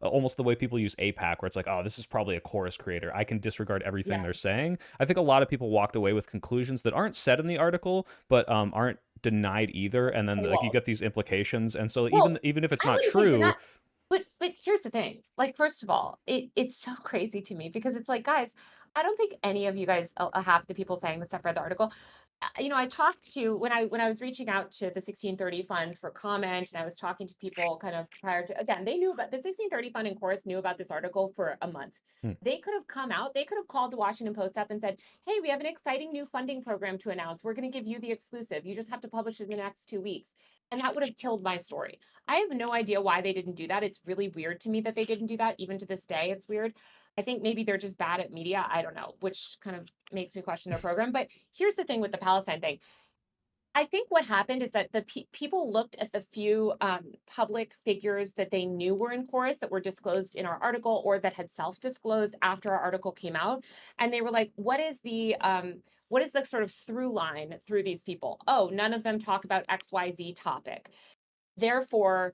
[SPEAKER 2] almost the way people use APAC, where it's like, oh, this is probably a chorus creator. I can disregard everything
[SPEAKER 1] Yeah.
[SPEAKER 2] they're saying. I think a lot of people walked away with conclusions that aren't said in the article, but aren't denied either, and then like you
[SPEAKER 1] Paywalls.
[SPEAKER 2] get these implications, and so even
[SPEAKER 1] Well,
[SPEAKER 2] even if it's
[SPEAKER 1] I
[SPEAKER 2] not
[SPEAKER 1] wouldn't say
[SPEAKER 2] true.
[SPEAKER 1] that. But here's the thing. Like, first of all, it's so crazy to me because it's like, guys, I don't think any of you guys, half the people saying the stuff read the article. I talked to when I was reaching out to the 1630 fund for comment, and I was talking to people kind of prior to again, they knew about the 1630 fund and Chorus knew about this article for a month.
[SPEAKER 2] Hmm.
[SPEAKER 1] They could have come out, they could have called the Washington Post up and said, hey, we have an exciting new funding program to announce. We're going to give you the exclusive. You just have to publish it in the next 2 weeks. And that would have killed my story. I have no idea why they didn't do that. It's really weird to me that they didn't do that. Even to this day, it's weird. I think maybe they're just bad at media. I don't know, which kind of makes me question their program. But here's the thing with the Palestine thing. I think what happened is that the people looked at the few public figures that they knew were in chorus that were disclosed in our article or that had self-disclosed after our article came out, and they were like, what is the sort of through line through these people? Oh, none of them talk about XYZ topic. Therefore,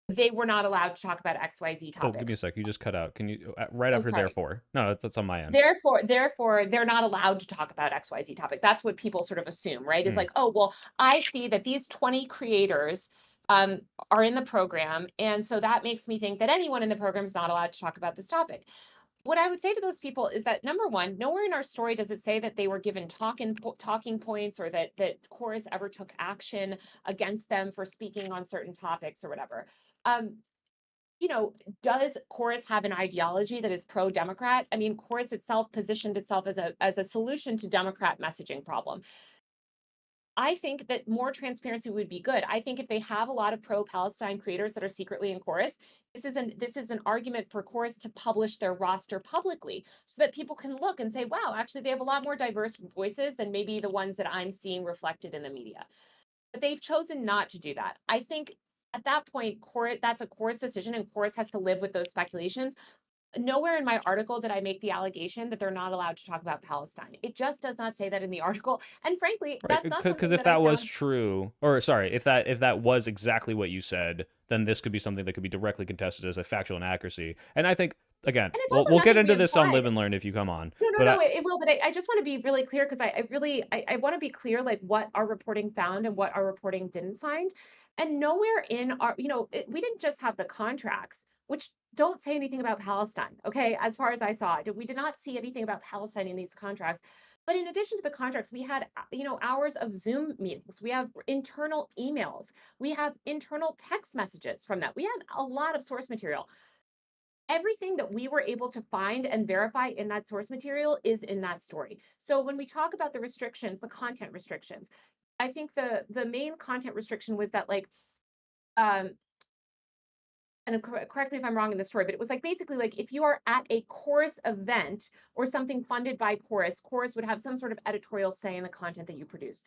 [SPEAKER 1] they were not allowed to talk about XYZ
[SPEAKER 2] Oh, give
[SPEAKER 1] topic.
[SPEAKER 2] me a sec. You just cut out. Can you right
[SPEAKER 1] Oh,
[SPEAKER 2] after
[SPEAKER 1] sorry.
[SPEAKER 2] therefore? No, that's on my end.
[SPEAKER 1] Therefore, they're not allowed to talk about XYZ topic. That's what people sort of assume, right? Is
[SPEAKER 2] Hmm.
[SPEAKER 1] like, oh, well, I see that these 20 creators are in the program. And so that makes me think that anyone in the program is not allowed to talk about this topic. What I would say to those people is that number one, nowhere in our story does it say that they were given talking points or that Chorus ever took action against them for speaking on certain topics or whatever. Um, does Chorus have an ideology that is pro-Democrat? I mean, Chorus itself positioned itself as a solution to Democrat messaging problem. I think that more transparency would be good. I think if they have a lot of pro-Palestine creators that are secretly in Chorus, this is an argument for Chorus to publish their roster publicly so that people can look and say, wow, actually they have a lot more diverse voices than maybe the ones that I'm seeing reflected in the media. But they've chosen not to do that. I think at that point, that's a Chorus decision, and Chorus has to live with those speculations. Nowhere in my article did I make the allegation that they're not allowed to talk about Palestine. It just does not say that in the article. And frankly,
[SPEAKER 2] Right,
[SPEAKER 1] that's not
[SPEAKER 2] because
[SPEAKER 1] something
[SPEAKER 2] if
[SPEAKER 1] that I
[SPEAKER 2] that was
[SPEAKER 1] found.
[SPEAKER 2] true, or sorry, if that was exactly what you said, then this could be something that could be directly contested as a factual inaccuracy. And I think again,
[SPEAKER 1] And it's
[SPEAKER 2] we'll
[SPEAKER 1] also
[SPEAKER 2] we'll get
[SPEAKER 1] nothing we
[SPEAKER 2] into this on
[SPEAKER 1] implied.
[SPEAKER 2] Live and Learn if you come on.
[SPEAKER 1] No, no,
[SPEAKER 2] But
[SPEAKER 1] no, it will, but I just want to be really clear because I want to be clear like what our reporting found and what our reporting didn't find. And nowhere in our, we didn't just have the contracts, which don't say anything about Palestine. Okay, as far as I saw it, we did not see anything about Palestine in these contracts. But in addition to the contracts, we had, hours of Zoom meetings. We have internal emails. We have internal text messages from that. We had a lot of source material. Everything that we were able to find and verify in that source material is in that story. So when we talk about the restrictions, the content restrictions, I think the main content restriction was that like um and correct me if I'm wrong in the story, but it was like basically like if you are at a Chorus event or something funded by Chorus, Chorus would have some sort of editorial say in the content that you produce.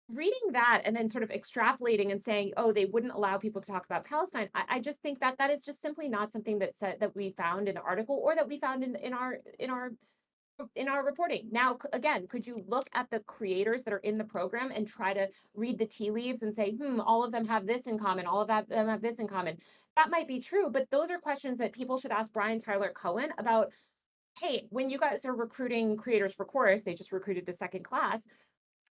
[SPEAKER 1] Reading that and then sort of extrapolating and saying, oh, they wouldn't allow people to talk about Palestine, I just think that that is just simply not something that we found in the article or that we found in our reporting. Now, again, could you look at the creators that are in the program and try to read the tea leaves and say, all of them have this in common, all of them have this in common? That might be true, but those are questions that people should ask Brian Tyler Cohen about. Hey, when you guys are recruiting creators for Chorus, they just recruited the second class.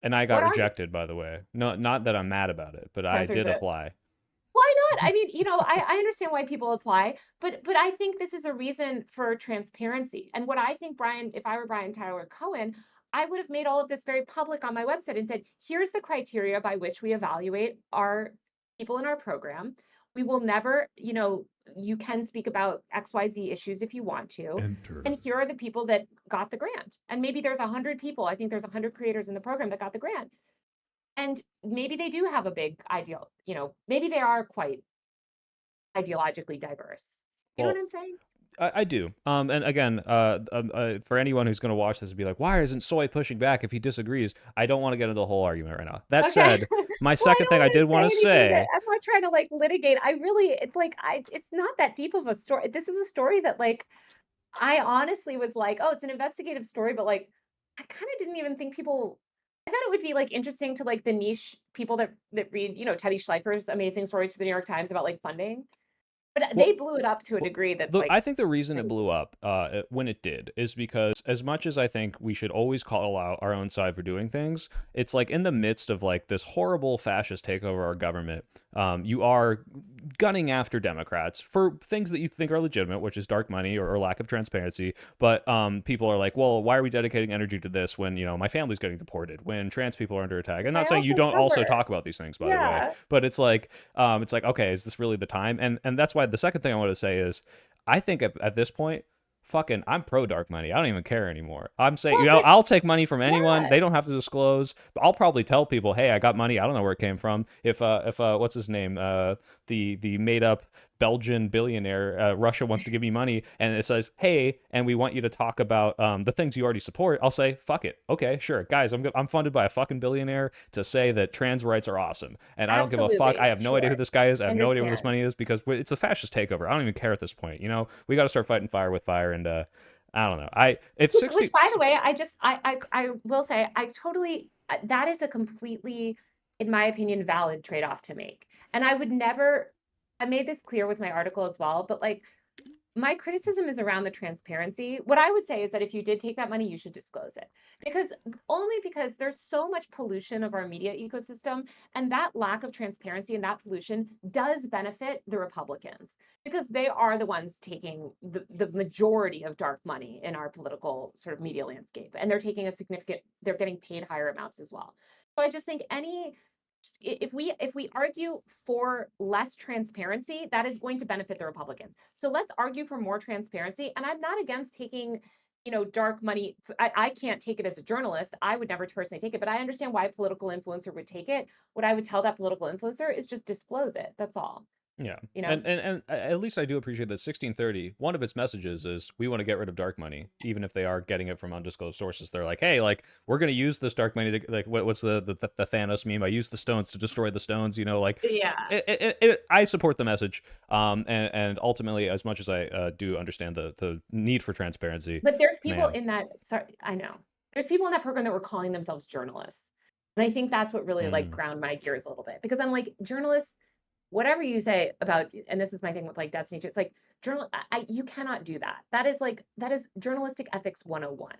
[SPEAKER 2] and I got
[SPEAKER 1] What are
[SPEAKER 2] rejected, by the way. No, not that I'm mad about it, but I did
[SPEAKER 1] censorship?
[SPEAKER 2] apply.
[SPEAKER 1] Why not? I mean, I understand why people apply, but I think this is a reason for transparency. And what I think, Brian, if I were Brian Tyler Cohen, I would have made all of this very public on my website and said, here's the criteria by which we evaluate our people in our program. We will never, you can speak about XYZ issues if you want to.
[SPEAKER 2] Enter.
[SPEAKER 1] And here are the people that got the grant. And maybe there's 100 people. I think there's 100 creators in the program that got the grant. And maybe they do have a big ideal, maybe they are quite ideologically diverse. You know what
[SPEAKER 2] Well,
[SPEAKER 1] I'm saying?
[SPEAKER 2] I do. And again, for anyone who's going to watch this and be like, why isn't Soy pushing back if he disagrees? I don't want to get into the whole argument right now. That
[SPEAKER 1] Okay.
[SPEAKER 2] said, my
[SPEAKER 1] Well, I
[SPEAKER 2] second
[SPEAKER 1] don't
[SPEAKER 2] thing I
[SPEAKER 1] want
[SPEAKER 2] did
[SPEAKER 1] to say
[SPEAKER 2] want to
[SPEAKER 1] anything that
[SPEAKER 2] say,
[SPEAKER 1] I'm not trying to like litigate. It's like it's not that deep of a story. This is a story that like I honestly was like, oh, it's an investigative story, but like I kind of didn't even think people I thought it would be like interesting to like the niche people that read, Teddy Schleifer's amazing stories for the New York Times about like funding. But they
[SPEAKER 2] well,
[SPEAKER 1] blew it up to a
[SPEAKER 2] Well,
[SPEAKER 1] degree that's like
[SPEAKER 2] I think the reason it blew up when it did is because as much as I think we should always call out our own side for doing things, it's like in the midst of like this horrible fascist takeover of our government, you are gunning after Democrats for things that you think are legitimate, which is dark money or lack of transparency. But people are like, well, why are we dedicating energy to this when my family's getting deported, when trans people are under attack? I'm
[SPEAKER 1] I
[SPEAKER 2] not saying you
[SPEAKER 1] also
[SPEAKER 2] don't also
[SPEAKER 1] cover.
[SPEAKER 2] talk about these things, by the way,
[SPEAKER 1] Yeah.
[SPEAKER 2] but it's like, okay, is this really the time? And that's why the second thing I want to say is, I think at this point, fucking, I'm pro dark money. I don't even care anymore. I'm saying,
[SPEAKER 1] Well, but
[SPEAKER 2] I'll take money from anyone.
[SPEAKER 1] yeah.
[SPEAKER 2] They don't have to disclose. I'll probably tell people, hey, I got money. I don't know where it came from. If what's his name? The made up Belgian billionaire, Russia wants to give me money, and it says, hey, and we want you to talk about the things you already support, I'll say, fuck it. Okay, sure. Guys, I'm funded by a fucking billionaire to say that trans rights are awesome. And I don't give a fuck. I
[SPEAKER 1] Absolutely.
[SPEAKER 2] have no idea who
[SPEAKER 1] Sure.
[SPEAKER 2] this guy is. I
[SPEAKER 1] I
[SPEAKER 2] have no idea where this
[SPEAKER 1] understand.
[SPEAKER 2] money is because it's a fascist takeover. I don't even care at this point. We got to start fighting fire with fire. And I don't know. If
[SPEAKER 1] Which
[SPEAKER 2] 60,
[SPEAKER 1] by the way, I will say I totally that is a completely, in my opinion, valid trade-off to make. And I would never, I made this clear with my article as well, but like my criticism is around the transparency. What I would say is that if you did take that money, you should disclose it. Because only because there's so much pollution of our media ecosystem, and that lack of transparency and that pollution does benefit the Republicans because they are the ones taking the majority of dark money in our political sort of media landscape. And they're taking a significant, they're getting paid higher amounts as well. So I just think if we argue for less transparency, that is going to benefit the Republicans. So let's argue for more transparency. And I'm not against taking, dark money. I can't take it as a journalist. I would never personally take it, but I understand why a political influencer would take it. What I would tell that political influencer is just disclose it. That's all.
[SPEAKER 2] yeah,
[SPEAKER 1] You know?
[SPEAKER 2] and at least I do appreciate that 1630. One of its messages is we want to get rid of dark money, even if they are getting it from undisclosed sources. They're like, hey, like we're going to use this dark money to like what's the Thanos meme? I use the stones to destroy the stones. Like
[SPEAKER 1] Yeah.
[SPEAKER 2] I support the message. And ultimately, as much as I do understand the need for transparency,
[SPEAKER 1] But there's people
[SPEAKER 2] man.
[SPEAKER 1] in that, sorry, I know. There's people in that program that were calling themselves journalists. And I think that's what really like
[SPEAKER 2] Mm,
[SPEAKER 1] ground my gears a little bit because I'm like, journalists, whatever you say about, and this is my thing with like Destiny too, it's like you cannot do that. That is journalistic ethics 101.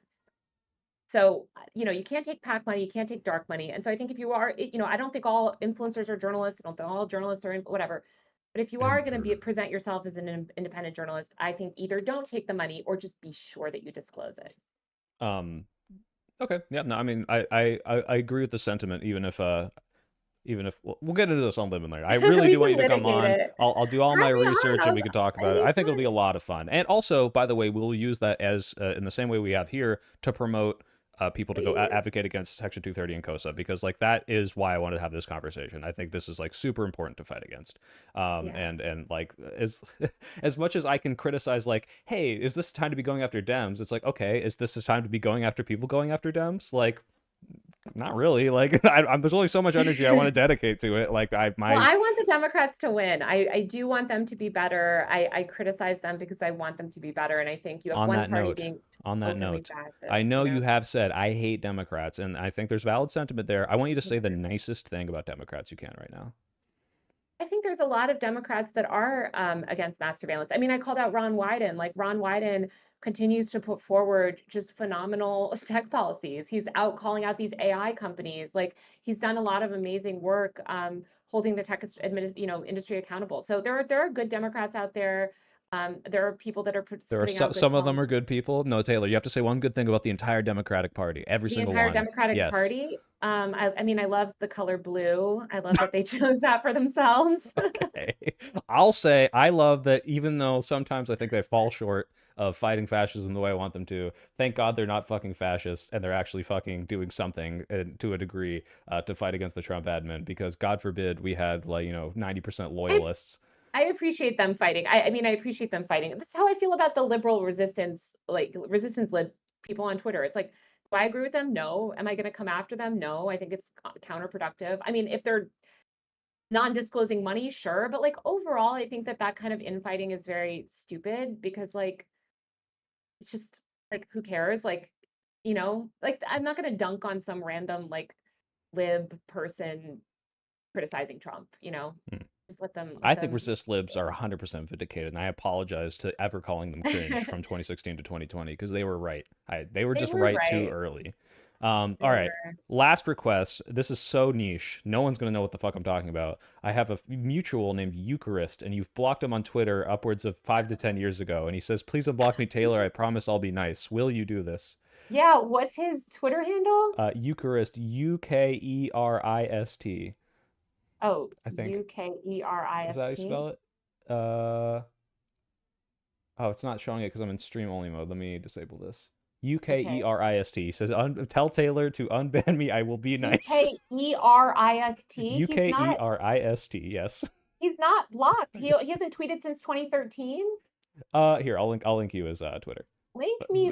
[SPEAKER 1] So, you can't take PAC money, you can't take dark money. And so I think if you are, I don't think all influencers are journalists. I don't think all journalists are whatever. But if you are going to present yourself as an independent journalist, I think either don't take the money or just be sure that you disclose it.
[SPEAKER 2] um. Okay. Yeah. No. I mean, I agree with the sentiment, even if we'll get into this on Live and Learn. I really
[SPEAKER 1] We
[SPEAKER 2] do want
[SPEAKER 1] can
[SPEAKER 2] you to come
[SPEAKER 1] litigate
[SPEAKER 2] on.
[SPEAKER 1] it.
[SPEAKER 2] I'll do all
[SPEAKER 1] Have
[SPEAKER 2] my
[SPEAKER 1] me on.
[SPEAKER 2] research and we can talk about it.
[SPEAKER 1] It'd
[SPEAKER 2] I
[SPEAKER 1] be
[SPEAKER 2] think it'll be a
[SPEAKER 1] fun.
[SPEAKER 2] lot of fun. And also, by the way, we'll use that as in the same way we have here to promote people to go
[SPEAKER 1] Please.
[SPEAKER 2] advocate against Section 230 and COSA because like that is why I wanted to have this conversation. I think this is like super important to fight against.
[SPEAKER 1] Yeah.
[SPEAKER 2] And like as as much as I can criticize like, hey, is this time to be going after Dems? It's like, okay, is this a time to be going after people going after Dems? Like not really. Like there's only so much energy I want to dedicate to it. Like
[SPEAKER 1] Well,
[SPEAKER 2] my
[SPEAKER 1] I want the Democrats to win. I do want them to be better. I criticize them because I want them to be better. And I think you have
[SPEAKER 2] on
[SPEAKER 1] one
[SPEAKER 2] that
[SPEAKER 1] party
[SPEAKER 2] note,
[SPEAKER 1] being
[SPEAKER 2] on that
[SPEAKER 1] openly
[SPEAKER 2] note, I
[SPEAKER 1] fascist,
[SPEAKER 2] know you have said I hate Democrats, and I think there's valid sentiment there. I want you to say the nicest thing about Democrats you can right now.
[SPEAKER 1] I think there's a lot of Democrats that are against mass surveillance. I mean, I called out Ron Wyden. Like Ron Wyden continues to put forward just phenomenal tech policies. He's out calling out these AI companies. Like he's done a lot of amazing work holding the tech industry accountable. So there are good Democrats out there. There are people that are
[SPEAKER 2] There are
[SPEAKER 1] putting out good
[SPEAKER 2] some of them are
[SPEAKER 1] policies.
[SPEAKER 2] good people. No, Taylor, you have to say one good thing about the entire Democratic Party, every
[SPEAKER 1] The
[SPEAKER 2] single
[SPEAKER 1] entire
[SPEAKER 2] one.
[SPEAKER 1] Democratic
[SPEAKER 2] Yes.
[SPEAKER 1] Party. I mean, I love the color blue. I love that they chose that for themselves.
[SPEAKER 2] Okay. I'll say I love that even though sometimes I think they fall short of fighting fascism the way I want them to, thank God they're not fucking fascists and they're actually fucking doing something to a degree to fight against the Trump admin because God forbid we had like, 90%
[SPEAKER 1] I
[SPEAKER 2] loyalists.
[SPEAKER 1] I appreciate them fighting. I mean, I appreciate them fighting. That's how I feel about the liberal resistance, like resistance lib people on Twitter. It's like, do I agree with them? No. Am I going to come after them? No. I think it's counterproductive. I mean, if they're non-disclosing money, sure, but like overall, I think that that kind of infighting is very stupid because like it's just like who cares? Like I'm not going to dunk on some random like lib person criticizing Trump.
[SPEAKER 2] Hmm.
[SPEAKER 1] Just let them
[SPEAKER 2] I
[SPEAKER 1] let
[SPEAKER 2] think
[SPEAKER 1] them.
[SPEAKER 2] resist libs are 100% vindicated, and I apologize to ever calling them cringe from 2016 to 2020 because they were right. They were
[SPEAKER 1] They
[SPEAKER 2] just
[SPEAKER 1] were
[SPEAKER 2] right too
[SPEAKER 1] right.
[SPEAKER 2] early.
[SPEAKER 1] They
[SPEAKER 2] All right.
[SPEAKER 1] were.
[SPEAKER 2] Last request. This is so niche. No one's going to know what the fuck I'm talking about. I have a mutual named Eucharist, and you've blocked him on Twitter upwards of 5 to 10 years ago. And he says, please unblock me, Taylor. I promise I'll be nice. Will you do this?
[SPEAKER 1] Yeah, what's his Twitter handle?
[SPEAKER 2] Eucharist, Ukerist.
[SPEAKER 1] Oh,
[SPEAKER 2] I think. Is that how you
[SPEAKER 1] Ukerist.
[SPEAKER 2] spell it? Uh, Oh, it's not showing it because I'm in stream only mode. Let me disable this.
[SPEAKER 1] Okay.
[SPEAKER 2] Ukerist. He says, tell Taylor to unban me. I will be nice.
[SPEAKER 1] Ukerist. He's not
[SPEAKER 2] Ukerist. Yes.
[SPEAKER 1] not blocked. He hasn't tweeted since 2013.
[SPEAKER 2] Here, I'll link you his Twitter.
[SPEAKER 1] Link me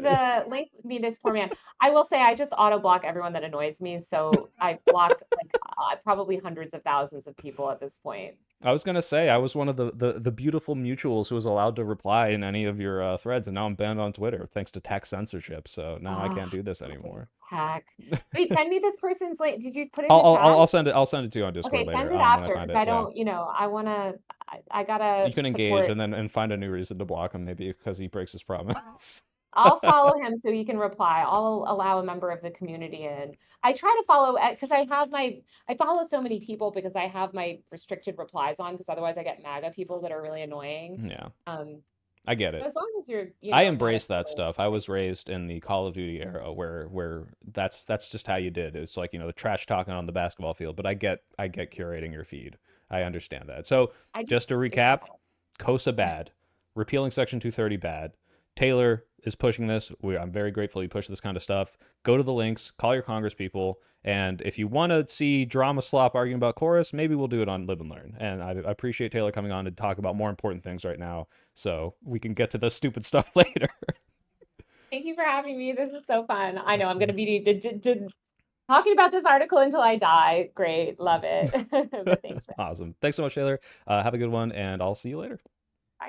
[SPEAKER 1] this poor man. I will say I just auto block everyone that annoys me. So I blocked like probably hundreds of thousands of people at this point.
[SPEAKER 2] I was gonna say I was one of the beautiful mutuals who was allowed to reply in any of your threads, and now I'm banned on Twitter thanks to tech censorship. So now I can't do this anymore.
[SPEAKER 1] Heck. Wait, send me this person's link. Did you put it in
[SPEAKER 2] I'll,
[SPEAKER 1] the
[SPEAKER 2] I'll
[SPEAKER 1] chat?
[SPEAKER 2] I'll send it. I'll send it to you on Discord
[SPEAKER 1] Okay,
[SPEAKER 2] later
[SPEAKER 1] send it
[SPEAKER 2] when I
[SPEAKER 1] after
[SPEAKER 2] find
[SPEAKER 1] because
[SPEAKER 2] it.
[SPEAKER 1] I
[SPEAKER 2] Yeah.
[SPEAKER 1] don't, I gotta
[SPEAKER 2] You can engage
[SPEAKER 1] support.
[SPEAKER 2] and find a new reason to block him, maybe because he breaks his promise.
[SPEAKER 1] I'll follow him so he can reply. I'll allow a member of the community in. I try to follow because I follow so many people because I have my restricted replies on because otherwise I get MAGA people that are really annoying.
[SPEAKER 2] Yeah,
[SPEAKER 1] Um,
[SPEAKER 2] I get it.
[SPEAKER 1] as long as you're,
[SPEAKER 2] I
[SPEAKER 1] not a
[SPEAKER 2] embrace that stuff. I was raised in the Call of Duty era where that's just how you did. It's like, the trash talking on the basketball field, but I get curating your feed. I understand that. So,
[SPEAKER 1] I
[SPEAKER 2] just to recap, COSA bad, repealing Section 230 bad. Taylor is pushing this. I'm very grateful you push this kind of stuff. Go to the links, call your Congress people, and if you want to see drama slop arguing about chorus, maybe we'll do it on Live and Learn. And I appreciate Taylor coming on to talk about more important things right now, so we can get to the stupid stuff later.
[SPEAKER 1] Thank you for having me. This is so fun. I know I'm going to be talking about this article until I die. Great. Love it. But thanks.
[SPEAKER 2] Awesome. Thanks so much, Taylor. Have a good one, and I'll see you later.